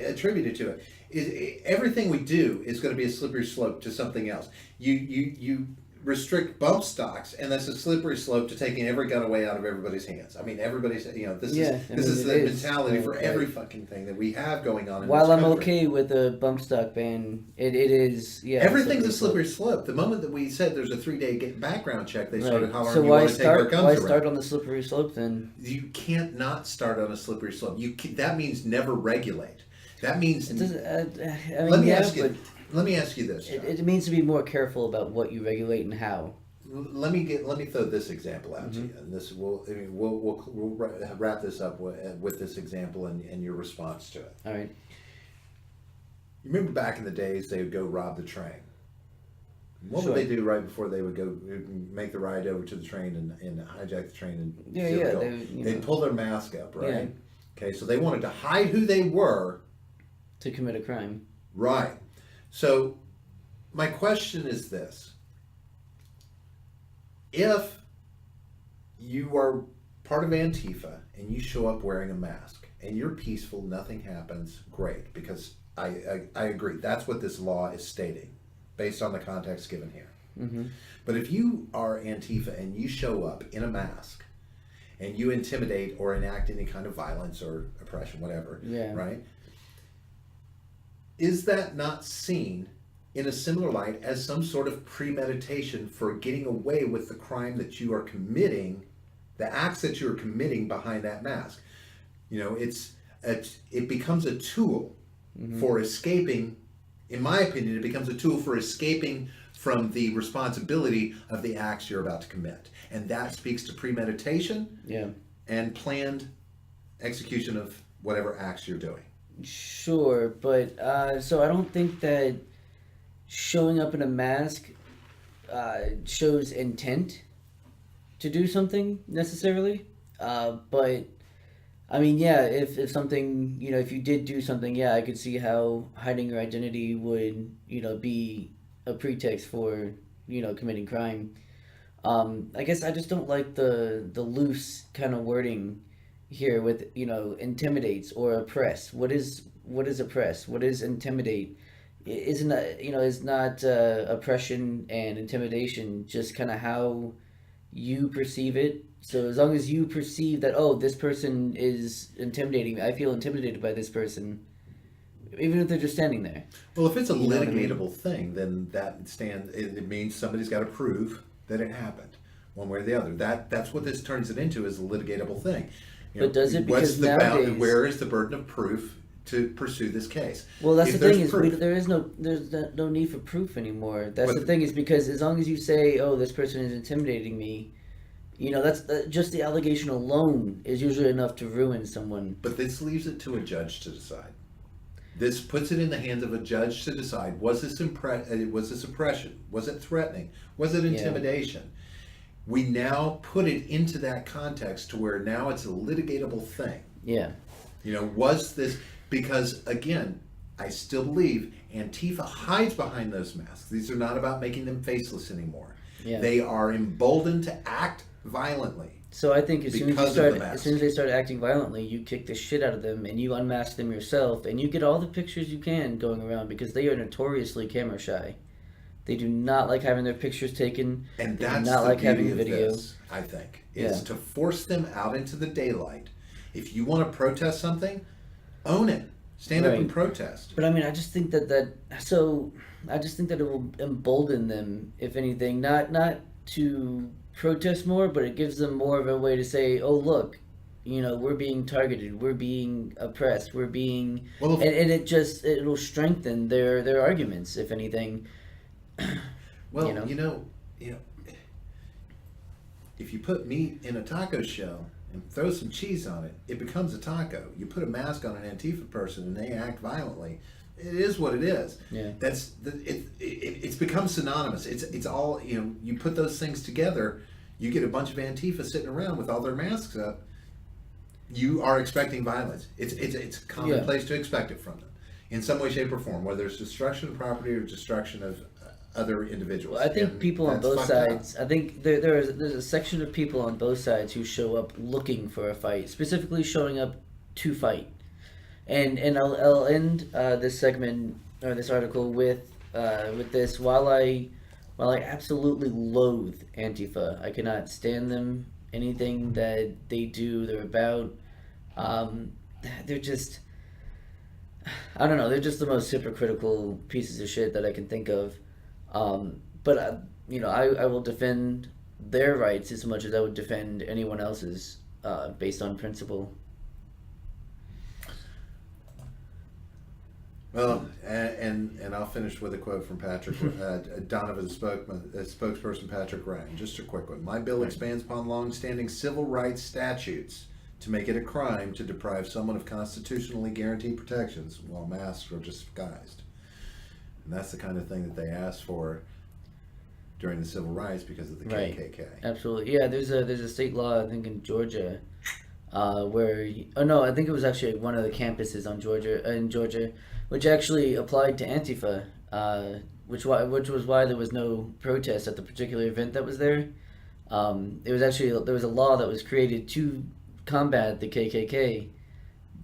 attributed to it. Everything we do is going to be a slippery slope to something else. You restrict bump stocks, and that's a slippery slope to taking every gun away out of everybody's hands. I mean, everybody's, this is the mentality for every fucking thing that we have going on in While this I'm country. okay with a bump stock ban, it is, everything's a slippery slope. The moment that we said there's a 3-day background check, they started hollering, so you want to take our guns why around. start on the slippery slope then? You can't not start on a slippery slope. That means never regulate. That means... It doesn't, Let me ask you this. It means to be more careful about what you regulate and how. Let me throw this example out to you, and this we'll wrap this up with this example and your response to it. All right. You remember back in the days they would go rob the train. What would they do right before they would go make the ride over to the train and hijack the train and they'd pull their mask up, right? Yeah. Okay, so they wanted to hide who they were to commit a crime. Right. So my question is this. If you are part of Antifa and you show up wearing a mask and you're peaceful, nothing happens, great, because I agree. That's what this law is stating based on the context given here. Mm-hmm. But if you are Antifa and you show up in a mask and you intimidate or enact any kind of violence or oppression, whatever, right? Is that not seen in a similar light as some sort of premeditation for getting away with the crime that you are committing, the acts that you are committing behind that mask? It becomes a tool for escaping. In my opinion, it becomes a tool for escaping from the responsibility of the acts you're about to commit. And that speaks to premeditation and planned execution of whatever acts you're doing. Sure, but so I don't think that showing up in a mask shows intent to do something necessarily, but I mean, yeah, if something, if you did do something, yeah, I could see how hiding your identity would, be a pretext for, committing crime. I guess I just don't like the loose kind of wording here with, intimidates or oppress. What is oppress? What is intimidate? Isn't that, is not oppression and intimidation just kind of how you perceive it? So as long as you perceive that, oh, this person is intimidating me, I feel intimidated by this person, even if they're just standing there. Well, if it's a litigatable thing, then it means somebody's got to prove that it happened, one way or the other. That's what this turns it into, is a litigatable thing. But does it? Because nowadays, where is the burden of proof to pursue this case? Well, that's the thing, is there's no need for proof anymore. That's the thing, is because as long as you say, oh, this person is intimidating me, that's just the allegation alone is usually enough to ruin someone. But this leaves it to a judge to decide. This puts it in the hands of a judge to decide: was this oppression? Was it threatening? Was it intimidation? Yeah. We now put it into that context to where now it's a litigatable thing. Yeah. Was this, because again, I still believe Antifa hides behind those masks. These are not about making them faceless anymore. Yeah. They are emboldened to act violently. So I think as soon as they start acting violently, you kick the shit out of them and you unmask them yourself, and you get all the pictures you can going around, because they are notoriously camera shy. They do not like having their pictures taken. And they that's do not like having video. This, I think, is to force them out into the daylight. If you want to protest something, own it. Stand up and protest. But I mean, I just think that it will embolden them, if anything, not to protest more, but it gives them more of a way to say, oh, look, we're being targeted, we're being oppressed, we're being, and it'll strengthen their arguments, if anything. Well, if you put meat in a taco shell and throw some cheese on it, it becomes a taco. You put a mask on an Antifa person and they act violently, it is what it is. Yeah. It's become synonymous. It's all, you put those things together, you get a bunch of Antifa sitting around with all their masks up. You are expecting violence. It's commonplace to expect it from them in some way, shape, or form, whether it's destruction of property or destruction of other individuals. Well, I think people on both sides, I think there's a section of people on both sides who show up looking for a fight, specifically showing up to fight. And I'll end this segment or this article with this. While I absolutely loathe Antifa, I cannot stand them. Anything that they do, they're about. They're just, I don't know. They're just the most hypocritical pieces of shit that I can think of. But I will defend their rights as much as I would defend anyone else's, based on principle. Well, and I'll finish with a quote from Patrick Donovan's spokesperson, Patrick Ryan. Just a quick one. My bill expands upon long-standing civil rights statutes to make it a crime to deprive someone of constitutionally guaranteed protections while masks are disguised. And that's the kind of thing that they asked for during the civil rights because of the KKK. Absolutely. Yeah, there's a state law, I think, in Georgia, where I think it was actually one of the campuses in Georgia, which actually applied to Antifa, which was why there was no protest at the particular event that was there. There was a law that was created to combat the KKK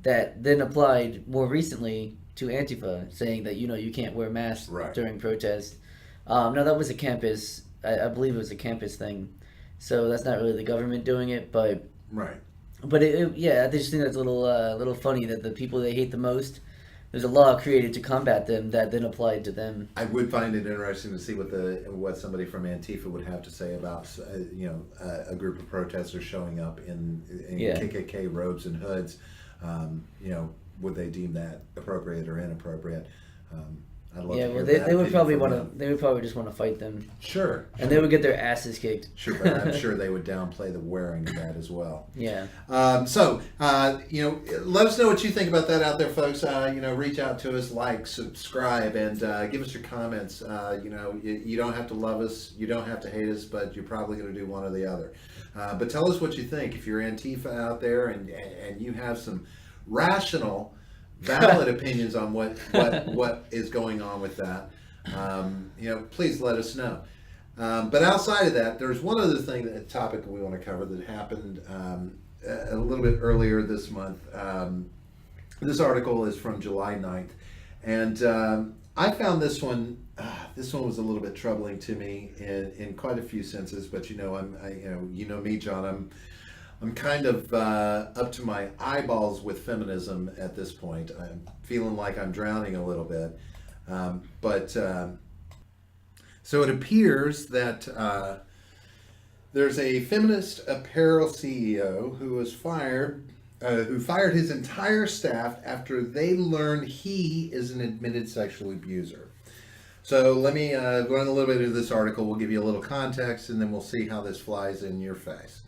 that then applied more recently to Antifa, saying that you can't wear masks during protest. Now that was a campus, I believe it was a campus thing, so that's not really the government doing it, but But I just think that's a little funny that the people they hate the most, there's a law created to combat them that then applied to them. I would find it interesting to see what somebody from Antifa would have to say about a group of protesters showing up in KKK robes and hoods. Would they deem that appropriate or inappropriate? I'd love yeah, to hear well, that they would probably opinion want from to. They would probably just want to fight them. Sure. And they would get their asses kicked. Sure, but I'm sure they would downplay the wearing of that as well. Yeah. So, let us know what you think about that out there, folks. Reach out to us, like, subscribe, and give us your comments. You don't have to love us, you don't have to hate us, but you're probably going to do one or the other. But tell us what you think. If you're Antifa out there and you have some rational, valid opinions on what is going on with that, please let us know. But outside of that, there's one other topic we want to cover that happened a little bit earlier this month. This article is from July 9th, and I found this one. This one was a little bit troubling to me in quite a few senses. But you know me, John. I'm kind of up to my eyeballs with feminism at this point. I'm feeling like I'm drowning a little bit. So it appears that there's a Feminist Apparel CEO who fired his entire staff after they learned he is an admitted sexual abuser. So let me run a little bit into this article. We'll give you a little context, and then we'll see how this flies in your face.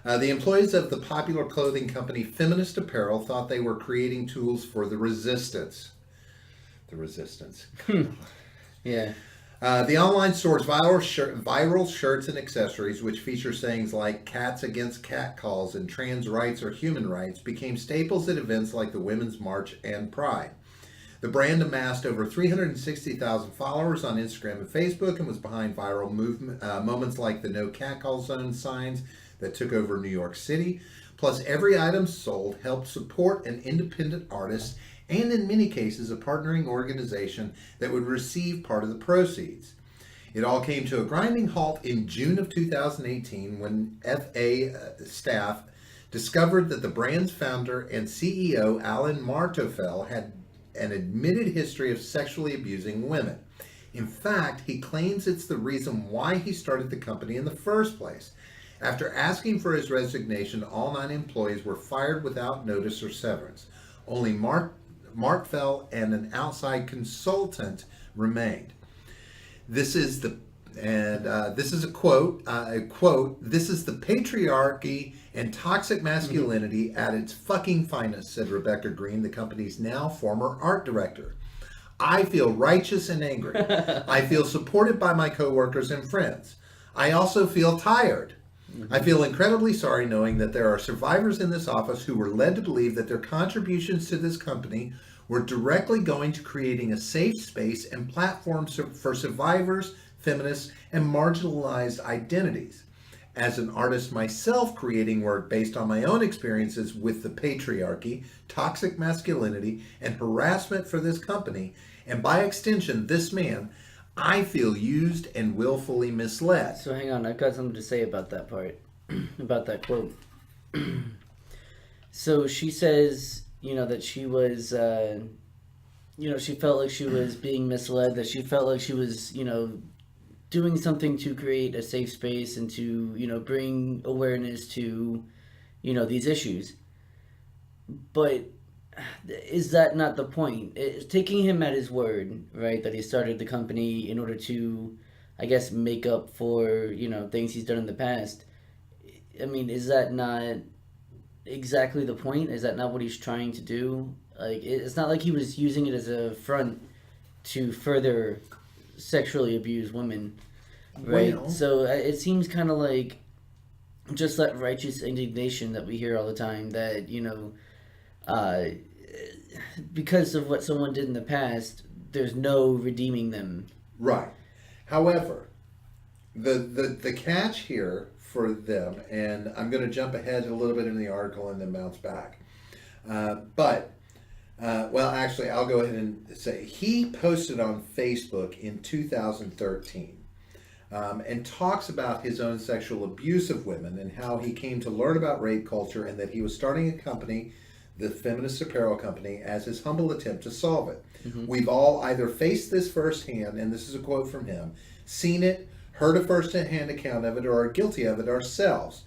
The employees of the popular clothing company Feminist Apparel thought they were creating tools for the resistance. The resistance. Yeah. The online store's viral shirts and accessories, which feature sayings like "cats against catcalls" and "trans rights or human rights," became staples at events like the Women's March and Pride. The brand amassed over 360,000 followers on Instagram and Facebook and was behind viral moments like the "No Catcall Zone" signs that took over New York City. Plus, every item sold helped support an independent artist and, in many cases, a partnering organization that would receive part of the proceeds. It all came to a grinding halt in June of 2018 when FA staff discovered that the brand's founder and CEO, Alan Martofel, had an admitted history of sexually abusing women. In fact, he claims it's the reason why he started the company in the first place. After asking for his resignation, all 9 employees were fired without notice or severance. Only Martofel and an outside consultant remained. This is a quote. "This is the patriarchy and toxic masculinity at its fucking finest," said Rebecca Green, the company's now former art director. "I feel righteous and angry. I feel supported by my coworkers and friends. I also feel tired. I feel incredibly sorry knowing that there are survivors in this office who were led to believe that their contributions to this company were directly going to creating a safe space and platform for survivors, feminists, and marginalized identities. As an artist myself creating work based on my own experiences with the patriarchy, toxic masculinity, and harassment for this company, and by extension this man, I feel used and willfully misled." So hang on, I've got something to say about that part, about that quote. So she says, that she was, she felt like she was being misled, that she felt like she was, doing something to create a safe space and to, bring awareness to, these issues. But is that not the point? It's taking him at his word, right? That he started the company in order to, I guess, make up for, things he's done in the past. I mean, is that not exactly the point? Is that not what he's trying to do? Like, it's not like he was using it as a front to further sexually abuse women, right? Well, so it seems kind of like just that righteous indignation that we hear all the time that, because of what someone did in the past, there's no redeeming them. Right. However, the catch here for them, and I'm going to jump ahead a little bit in the article and then bounce back. Actually, I'll go ahead and say he posted on Facebook in 2013 and talks about his own sexual abuse of women and how he came to learn about rape culture and that he was starting a company, the Feminist Apparel Company, as his humble attempt to solve it. Mm-hmm. We've all either faced this firsthand, and this is a quote from him, seen it, heard a first-hand account of it, or are guilty of it ourselves.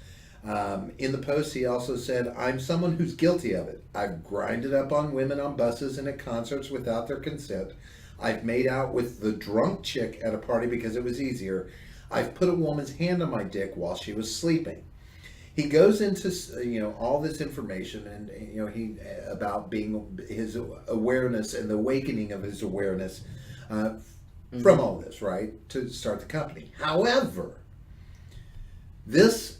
In the post, he also said, "I'm someone who's guilty of it. I've grinded up on women on buses and at concerts without their consent. I've made out with the drunk chick at a party because it was easier. I've put a woman's hand on my dick while she was sleeping. He goes into all this information, and he about being his awareness and the awakening of his awareness from all this, right, to start the company. However, this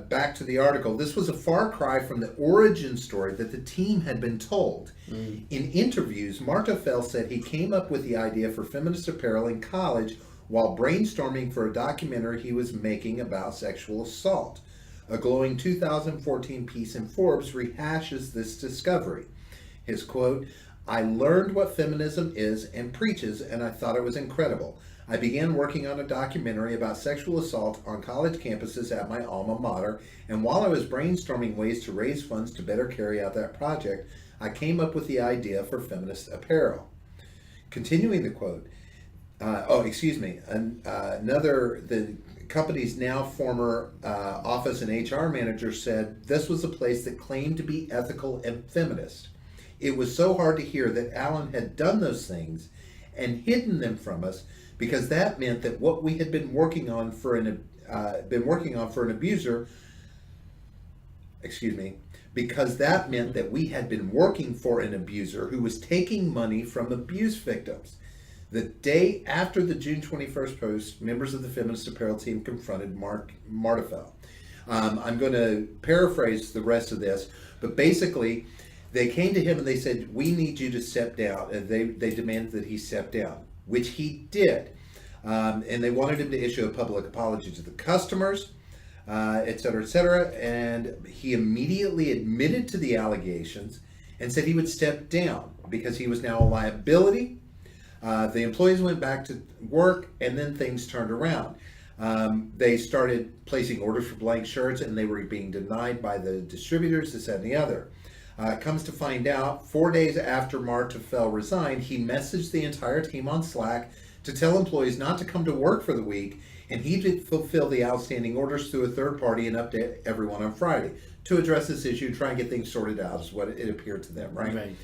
back to the article, this was a far cry from the origin story that the team had been told. In interviews, Martefeld said he came up with the idea for Feminist Apparel in college while brainstorming for a documentary he was making about sexual assault. A glowing 2014 piece in Forbes rehashes this discovery. His quote, "I learned what feminism is and preaches, and I thought it was incredible. I began working on a documentary about sexual assault on college campuses at my alma mater, and while I was brainstorming ways to raise funds to better carry out that project, I came up with the idea for Feminist Apparel." Continuing the quote, the company's now former office and HR manager said this was a place that claimed to be ethical and feminist. It was so hard to hear that Alan had done those things and hidden them from us, because that meant that what we had been working on for an abuser, because that meant that we had been working for an abuser who was taking money from abuse victims. The day after the June 21st post, members of the Feminist Apparel team confronted Martefeld. I'm going to paraphrase the rest of this, but basically, they came to him and they said, "We need you to step down." And they demanded that he step down, which he did. And they wanted him to issue a public apology to the customers, et cetera, et cetera. And he immediately admitted to the allegations and said he would step down because he was now a liability. The employees went back to work, and then things turned around. They started placing orders for blank shirts, and they were being denied by the distributors, this, that, and the other. Comes to find out, 4 days after Martefeld resigned, he messaged the entire team on Slack to tell employees not to come to work for the week, and he did fulfill the outstanding orders through a third party and update everyone on Friday to address this issue, try and get things sorted out, is what it appeared to them, right?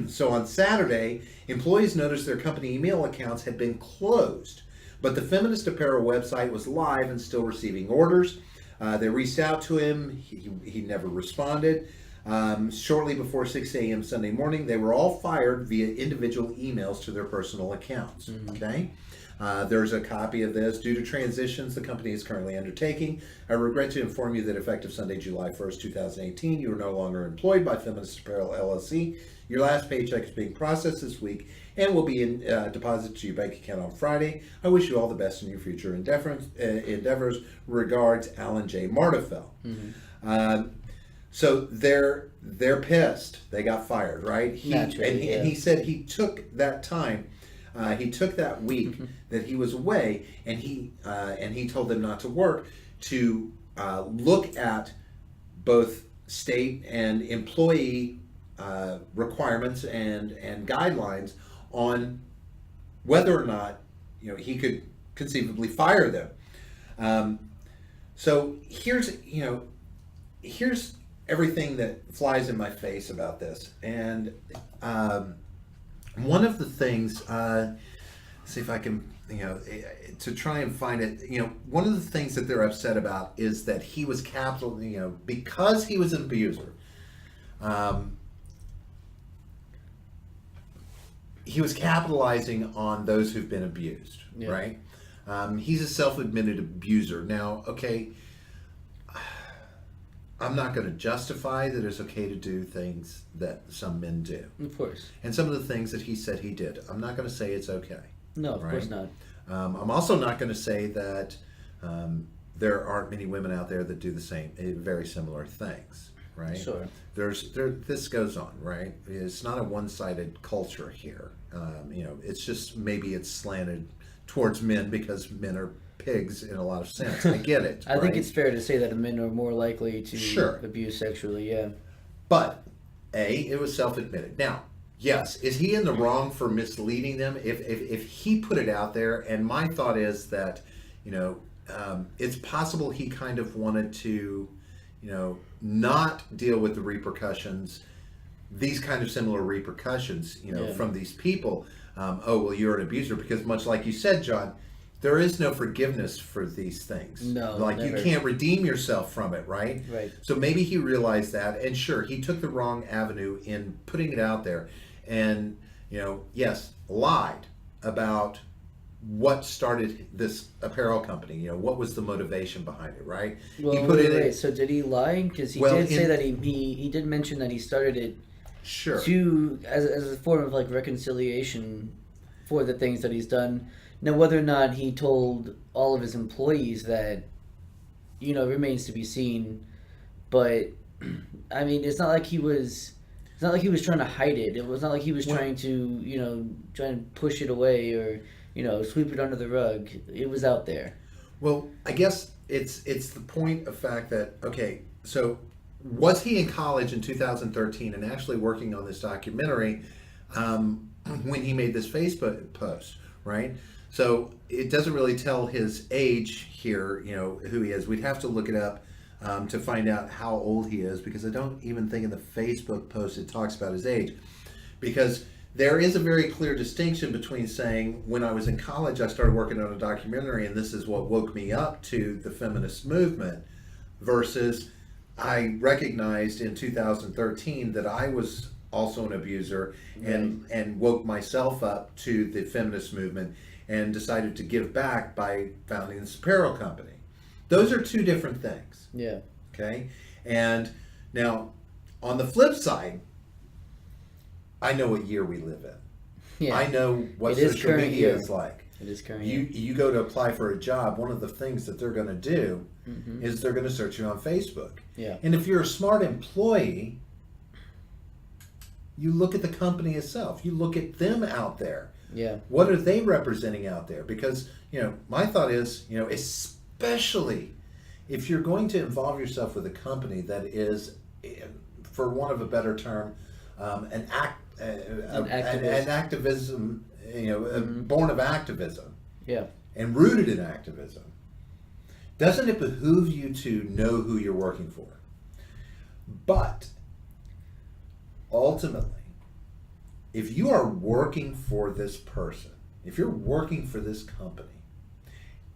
So on Saturday, employees noticed their company email accounts had been closed, but the Feminist Apparel website was live and still receiving orders. They reached out to him. He never responded. Shortly before 6 a.m. Sunday morning, they were all fired via individual emails to their personal accounts. Okay? There's a copy of this. Due to transitions the company is currently undertaking, I regret to inform you that effective Sunday, July 1st, 2018, you are no longer employed by Feminist Apparel LLC. Your last paycheck is being processed this week and will be deposited to your bank account on Friday. I wish you all the best in your future endeavors. Regards, Alan J. Martefeld. So they're pissed. They got fired, right? And he said he took that time. He took that week that he was away, and he told them not to work, to look at both state and employee requirements and guidelines on whether or not he could conceivably fire them. So here's everything that flies in my face about this, and one of the things, see if I can, to try and find it, one of the things that they're upset about is that he was because he was an abuser, he was capitalizing on those who've been abused, right? He's a self-admitted abuser. Now, okay, I'm not going to justify that it's okay to do things that some men do. Of course. And some of the things that he said he did. I'm not going to say it's okay. No, of course not. I'm also not going to say that there aren't many women out there that do the same, very similar things, right? Sure. This goes on, right? It's not a one-sided culture here. It's just maybe it's slanted towards men because men are pigs in a lot of sense. I get it. I think it's fair to say that men are more likely to abuse sexually, yeah. But, it was self-admitted. Now, yes, is he in the wrong for misleading them? If he put it out there, and my thought is that, it's possible he kind of wanted to, not deal with the repercussions these kind of similar repercussions, Yeah. from these people. Oh, well, you're an abuser, because much like you said, John, there is no forgiveness for these things. No, like never. you can't redeem yourself from it, right? Right. So maybe he realized that, and sure, he took the wrong avenue in putting it out there, and yes, lied about what started this apparel company. What was the motivation behind it, right? Well, he put wait, so did he lie? Because he did say that he did mention that he started it sure as a form of like reconciliation for the things that he's done. Now, whether or not he told all of his employees that, remains to be seen. But I mean, it's not like he was trying to hide it. It was not like he was trying to push it away or sweep it under the rug. It was out there. Well, I guess it's the point of fact that, okay, so was he in college in 2013 and actually working on this documentary when he made this Facebook post, right? So it doesn't really tell his age here, who he is. We'd have to look it up to find out how old he is, because I don't even think in the Facebook post it talks about his age. Because there is a very clear distinction between saying, when I was in college, I started working on a documentary and this is what woke me up to the feminist movement, versus I recognized in 2013 that I was also an abuser and woke myself up to the feminist movement and decided to give back by founding this apparel company. Those are two different things. Yeah. Okay? And now, on the flip side, I know what year we live in. Yeah. I know what social media is like. It is current. You go to apply for a job, one of the things that they're going to do is they're going to search you on Facebook. Yeah. And if you're a smart employee, you look at the company itself. You look at them out there. Yeah. What are they representing out there? Because, my thought is, especially if you're going to involve yourself with a company that is, for want of a better term, an activism, born of activism. Yeah. And rooted in activism. Doesn't it behoove you to know who you're working for? But ultimately, if you are working for this person, if you're working for this company,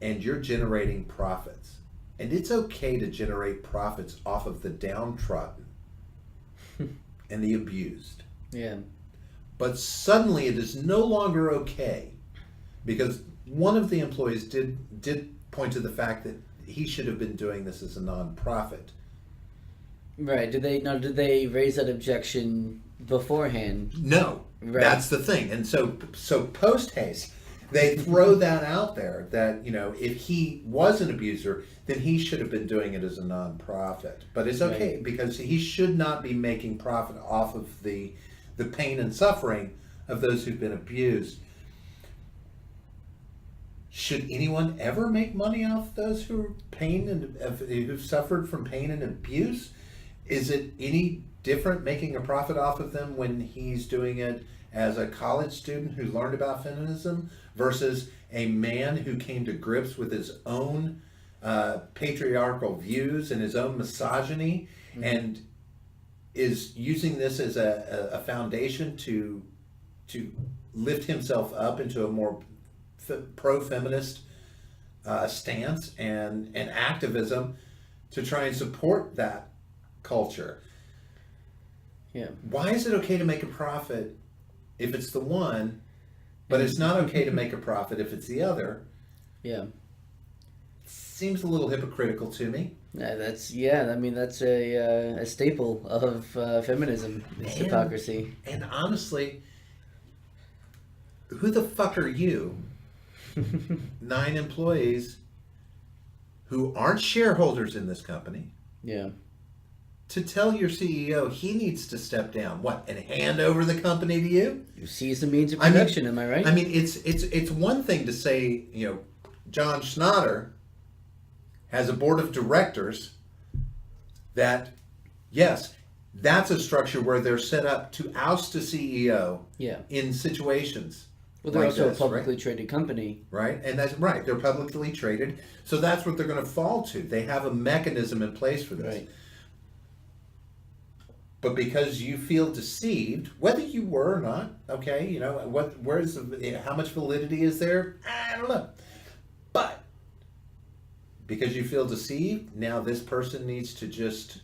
and you're generating profits, and it's okay to generate profits off of the downtrodden and the abused. Yeah. But suddenly it is no longer okay, because one of the employees did point to the fact that he should have been doing this as a non-profit. Right. Did they raise that objection beforehand? No. Right. That's the thing. And so post haste, they throw that out there that, if he was an abuser, then he should have been doing it as a non-profit. But it's okay, because he should not be making profit off of the pain and suffering of those who've been abused. Should anyone ever make money off those who've suffered from pain and abuse? Is it any different making a profit off of them when he's doing it as a college student who learned about feminism versus a man who came to grips with his own patriarchal views and his own misogyny and is using this as a foundation to lift himself up into a more pro-feminist stance and activism to try and support that culture. Yeah. Why is it okay to make a profit if it's the one, but it's not okay to make a profit if it's the other? Yeah. Seems a little hypocritical to me. That's a staple of feminism. It's hypocrisy. And honestly, who the fuck are you? 9 employees who aren't shareholders in this company. Yeah. To tell your CEO he needs to step down, and hand over the company to you? You see some means of production, am I right? I mean, it's one thing to say, John Schnatter has a board of directors that, yes, that's a structure where they're set up to oust a CEO in situations. Well, they're also a publicly traded company. Right, and that's right. They're publicly traded, so that's what they're going to fall to. They have a mechanism in place for this. Right. But because you feel deceived, whether you were or not, okay, you know, how much validity is there? I don't know. But because you feel deceived, now this person needs to just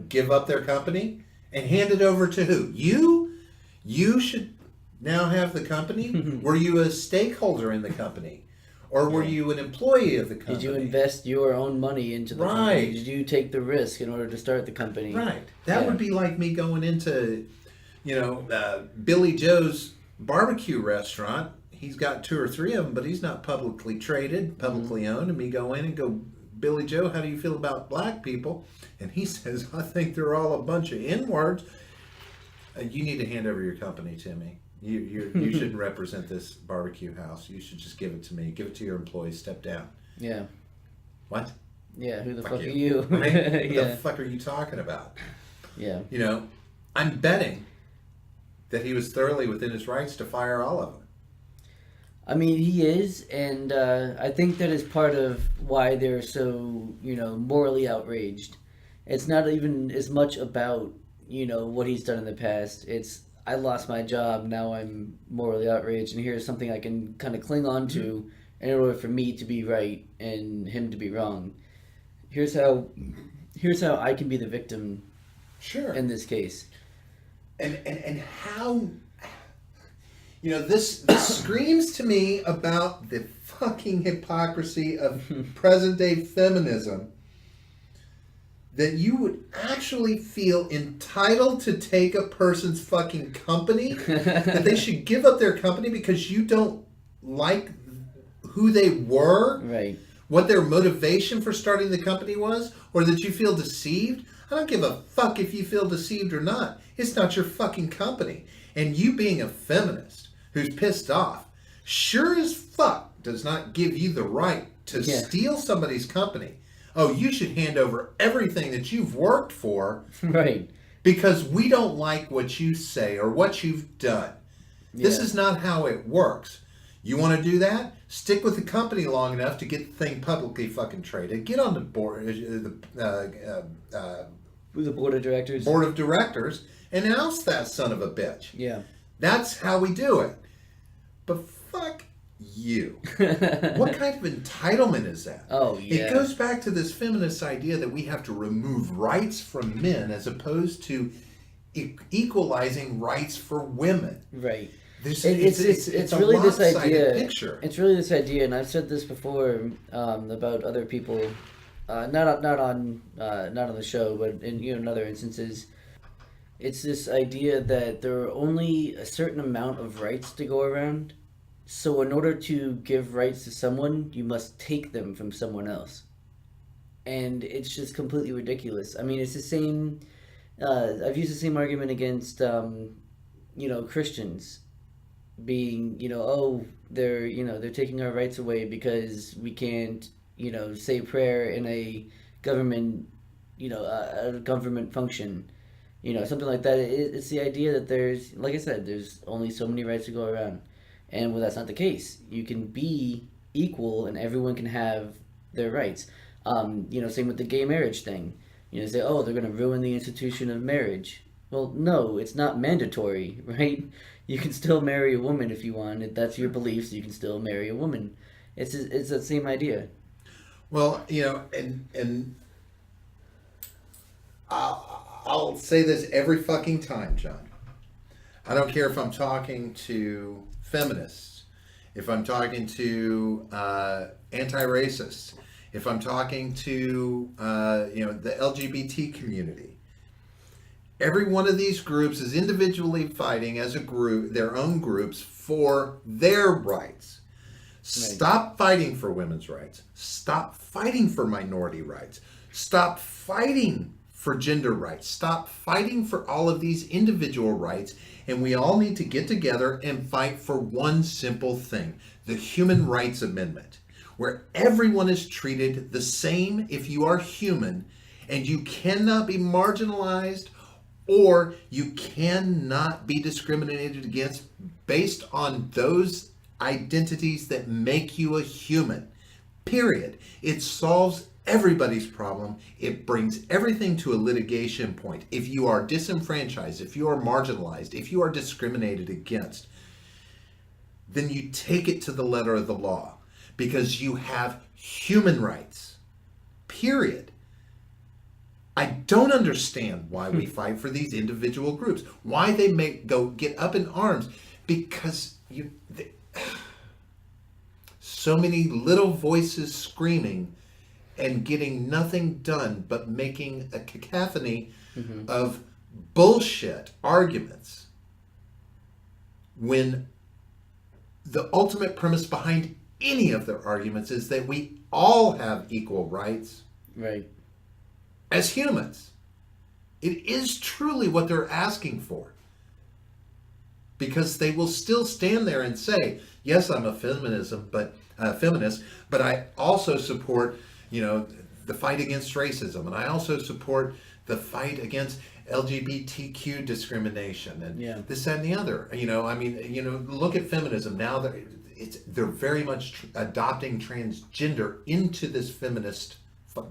give up their company and hand it over to who? You? You should now have the company? Were you a stakeholder in the company? Or were you an employee of the company? Did you invest your own money into the company? Did you take the risk in order to start the company? Right. That would be like me going into, you know, Billy Joe's barbecue restaurant. He's got 2 or 3 of them, but he's not publicly traded, publicly owned. And me go in and go, Billy Joe, how do you feel about black people? And he says, I think they're all a bunch of N-words. You need to hand over your company to me. You shouldn't represent this barbecue house. You should just give it to me. Give it to your employees. Step down. Yeah. What? Yeah, who the fuck are you? Right? What the fuck are you talking about? Yeah. You know, I'm betting that he was thoroughly within his rights to fire all of them. I mean, he is, and I think that is part of why they're so, you know, morally outraged. It's not even as much about, you know, what he's done in the past. It's, I lost my job, now I'm morally outraged, and here's something I can kind of cling on to in order for me to be right and him to be wrong. Here's how I can be the victim. Sure. In this case. And how, you know, this screams to me about the fucking hypocrisy of present day feminism, that you would actually feel entitled to take a person's fucking company, that they should give up their company because you don't like who they were, right? What their motivation for starting the company was, or that you feel deceived. I don't give a fuck if you feel deceived or not. It's not your fucking company. And you being a feminist who's pissed off, sure as fuck does not give you the right to steal somebody's company. Oh, you should hand over everything that you've worked for. Right. Because we don't like what you say or what you've done. Yeah. This is not how it works. You want to do that? Stick with the company long enough to get the thing publicly fucking traded. Get on the board, the board of directors. Board of directors, and oust that son of a bitch. Yeah. That's how we do it. But fuck you. What kind of entitlement is that? Oh, yeah. It goes back to this feminist idea that we have to remove rights from men as opposed to equalizing rights for women. Right. It's really this idea. Picture. It's really this idea, and I've said this before about other people, not on the show, but in other instances. It's this idea that there are only a certain amount of rights to go around. So in order to give rights to someone, you must take them from someone else. And it's just completely ridiculous. I mean, it's the same... I've used the same argument against, Christians being, they're taking our rights away because we can't, say prayer in a government, a government function. Something like that. It's the idea that there's, like I said, there's only so many rights to go around. And well, that's not the case. You can be equal and everyone can have their rights. Same with the gay marriage thing. Say, oh, they're going to ruin the institution of marriage. Well, no, it's not mandatory, right? You can still marry a woman if you want. If that's your beliefs, you can still marry a woman. It's the same idea. Well, and I'll say this every fucking time, John. I don't care if I'm talking to feminists, if I'm talking to anti-racists, if I'm talking to the LGBT community. Every one of these groups is individually fighting as a group, their own groups, for their rights. Right. Stop fighting for women's rights. Stop fighting for minority rights. Stop fighting for gender rights. Stop fighting for all of these individual rights. And we all need to get together and fight for one simple thing, the Human Rights Amendment, where everyone is treated the same if you are human, and you cannot be marginalized or you cannot be discriminated against based on those identities that make you a human. Period. It solves everybody's problem. It brings everything to a litigation point. If you are disenfranchised, if you are marginalized, if you are discriminated against, then you take it to the letter of the law because you have human rights, period. I don't understand why we fight for these individual groups, why they get up in arms, because so many little voices screaming and getting nothing done but making a cacophony of bullshit arguments, when the ultimate premise behind any of their arguments is that we all have equal rights, right, as humans. It is truly what they're asking for, because they will still stand there and say, yes, I'm a feminist, but I also support, the fight against racism, and I also support the fight against LGBTQ discrimination, and this, that, and the other. Look at feminism now. They're very much adopting transgender into this feminist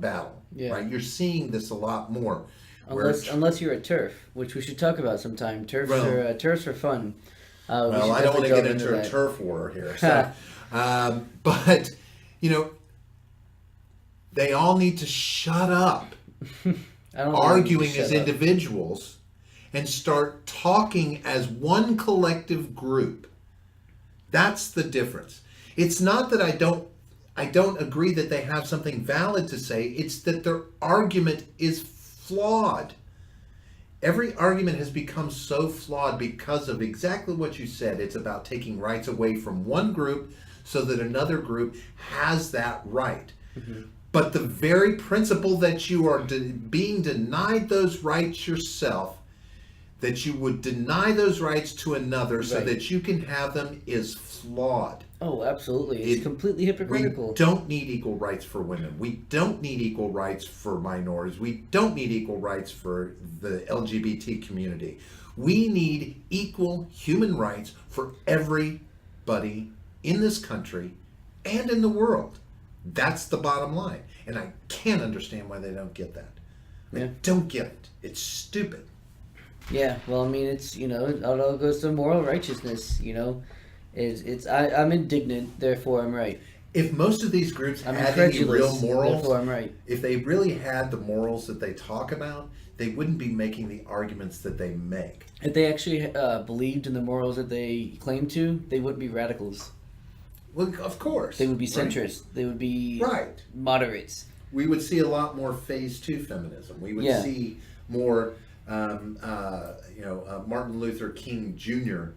battle. Right? You're seeing this a lot more. Unless you're a TERF, which we should talk about sometime. TERFs are fun. I don't want to get into a turf war here. So, but they all need to shut up arguing as individuals and start talking as one collective group. That's the difference. It's not that I don't agree that they have something valid to say. It's that their argument is flawed. Every argument has become so flawed because of exactly what you said. It's about taking rights away from one group so that another group has that right. Mm-hmm. But the very principle that you are being denied those rights yourself, that you would deny those rights to another so that you can have them, is flawed. Oh, absolutely. It's completely hypocritical. We don't need equal rights for women. We don't need equal rights for minorities. We don't need equal rights for the LGBT community. We need equal human rights for everybody in this country and in the world. That's the bottom line. And I can't understand why they don't get that. I don't get it. It's stupid. Yeah, well, it's, it all goes to moral righteousness, I'm indignant, therefore I'm right. If most of these groups had any real morals, therefore I'm right. If they really had the morals that they talk about, they wouldn't be making the arguments that they make. If they actually believed in the morals that they claim to, they wouldn't be radicals. Well, of course. They would be centrists. Right. They would be moderates. We would see a lot more phase 2 feminism. We would see more, Martin Luther King Jr.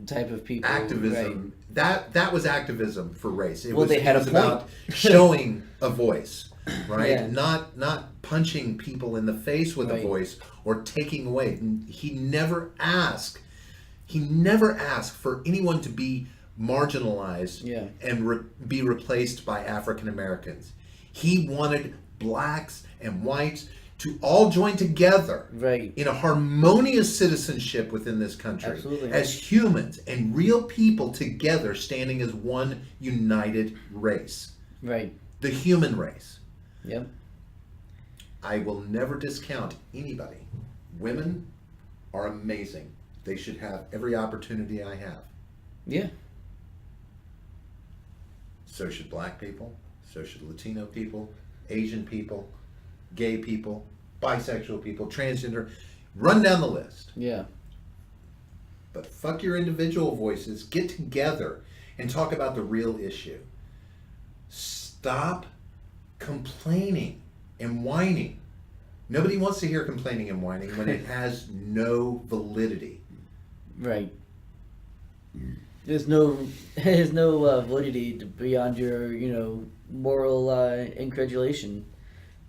type of people. Activism. Right. That was activism for race. It was about showing a voice, right? Yeah. Not punching people in the face with a voice or taking away. He never asked for anyone to be marginalized and be replaced by African Americans. He wanted blacks and whites to all join together in a harmonious citizenship within this country. Absolutely. As humans and real people together, standing as one united race. Right. The human race. Yep. I will never discount anybody. Women are amazing. They should have every opportunity I have. Yeah. So should black people. So should Latino people, Asian people, gay people, bisexual people, transgender. Run down the list. Yeah. But fuck your individual voices. Get together and talk about the real issue. Stop complaining and whining. Nobody wants to hear complaining and whining when it has no validity. Right. There's no validity beyond your, moral incredulation.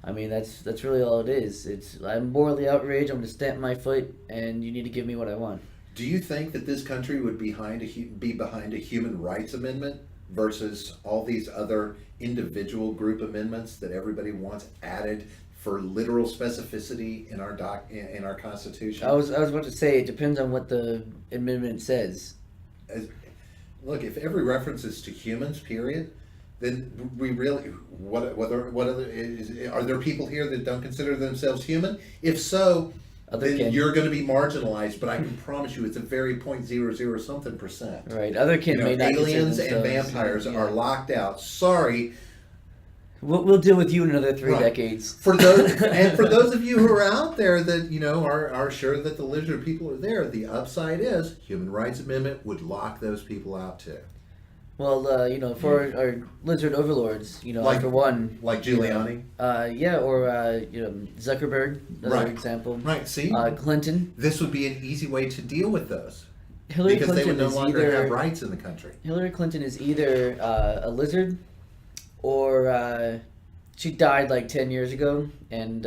That's really all it is. I'm morally outraged. I'm going to stamp my foot, and you need to give me what I want. Do you think that this country would be behind a human rights amendment versus all these other individual group amendments that everybody wants added for literal specificity in our Constitution? I was about to say, it depends on what the amendment says. Look, if every reference is to humans, period, then we really, are there people here that don't consider themselves human? If so, then you're going to be marginalized, but I can promise you it's a very 0.00 something percent. Right. Other kin may not aliens and vampires are locked out. Sorry. We'll deal with you in another 3 decades. For those of you who are out there that are sure that the lizard people are there, the upside is Human Rights Amendment would lock those people out too. Well, for our lizard overlords, for one, like Giuliani, or Zuckerberg, another example, right? See, Clinton. This would be an easy way to deal with those. Hillary Clinton they would no longer have rights in the country. Hillary Clinton is either a lizard, or she died like 10 years ago, and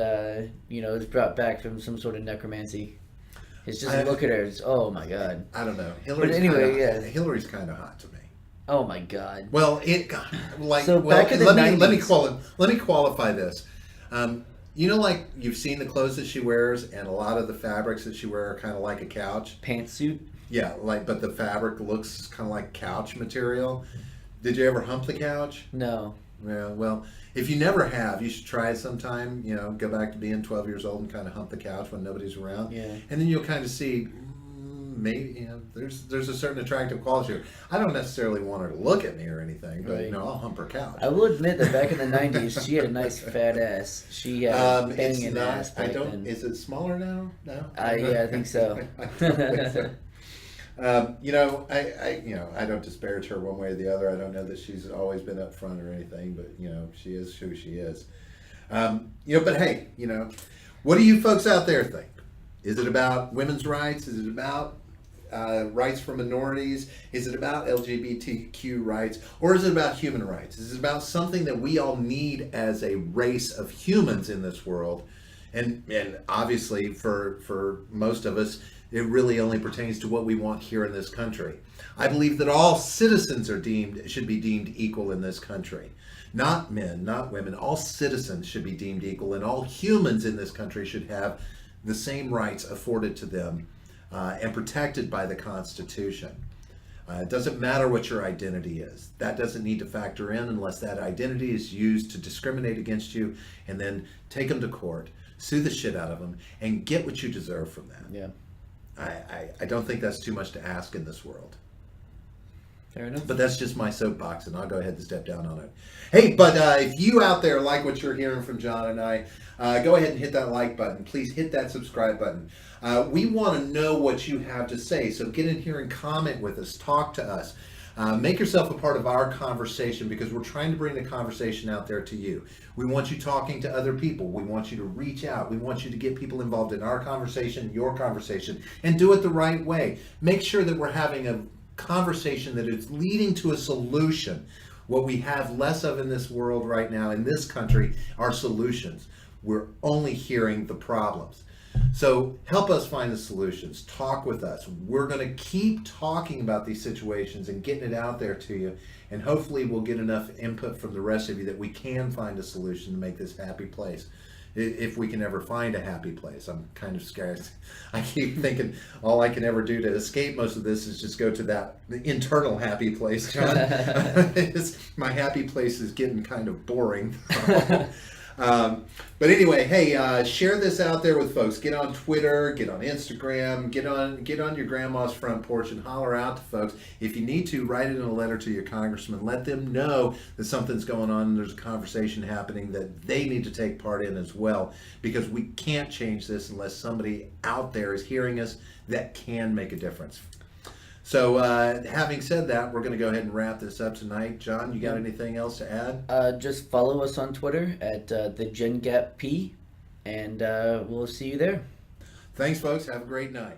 was brought back from some sort of necromancy. It's just look at her. It's, oh my God. I don't know. Hillary's kind of hot to me. Oh my God. Well, back in the 90s. Let me qualify this. Like you've seen the clothes that she wears, and a lot of the fabrics that she wears are kind of like a couch pantsuit. Yeah, but the fabric looks kind of like couch material. Did you ever hump the couch? No. Yeah. Well, if you never have, you should try it sometime. Go back to being 12 years old and kind of hump the couch when nobody's around. Yeah. And then you'll kind of see. Maybe there's a certain attractive quality here. I don't necessarily want her to look at me or anything, but I'll hump her couch. I will admit that back in the 90s, she had a nice fat ass. She had banging ass back then. Is it smaller now? No. Yeah, I think so. I don't disparage her one way or the other. I don't know that she's always been up front or anything, but she is who she is. But hey, what do you folks out there think? Is it about women's rights? Is it about rights for minorities? Is it about LGBTQ rights? Or is it about human rights? Is it about something that we all need as a race of humans in this world? And obviously for most of us, it really only pertains to what we want here in this country. I believe that all citizens should be deemed equal in this country. Not men, not women. All citizens should be deemed equal, and all humans in this country should have the same rights afforded to them and protected by the Constitution. It doesn't matter what your identity is. That doesn't need to factor in unless that identity is used to discriminate against you, and then take them to court, sue the shit out of them, and get what you deserve from that. Yeah. I don't think that's too much to ask in this world. Fair enough. But that's just my soapbox, and I'll go ahead and step down on it. Hey, but if you out there like what you're hearing from John and I, go ahead and hit that like button. Please hit that subscribe button. We want to know what you have to say, so get in here and comment with us. Talk to us. Make yourself a part of our conversation, because we're trying to bring the conversation out there to you. We want you talking to other people. We want you to reach out. We want you to get people involved in our conversation, your conversation, and do it the right way. Make sure that we're having a conversation that is leading to a solution. What we have less of in this world right now, in this country, are solutions. We're only hearing the problems. So help us find the solutions. Talk with us. We're going to keep talking about these situations and getting it out there to you. And hopefully we'll get enough input from the rest of you that we can find a solution to make this happy place. If we can ever find a happy place. I'm kind of scared. I keep thinking all I can ever do to escape most of this is just go to that internal happy place, John. My happy place is getting kind of boring. But anyway, hey, share this out there with folks. Get on Twitter, get on Instagram, get on your grandma's front porch and holler out to folks. If you need to, write it in a letter to your congressman. Let them know that something's going on and there's a conversation happening that they need to take part in as well, because we can't change this unless somebody out there is hearing us that can make a difference. So having said that, we're going to go ahead and wrap this up tonight. John, you got anything else to add? Just follow us on Twitter at the GenGapP, and we'll see you there. Thanks, folks. Have a great night.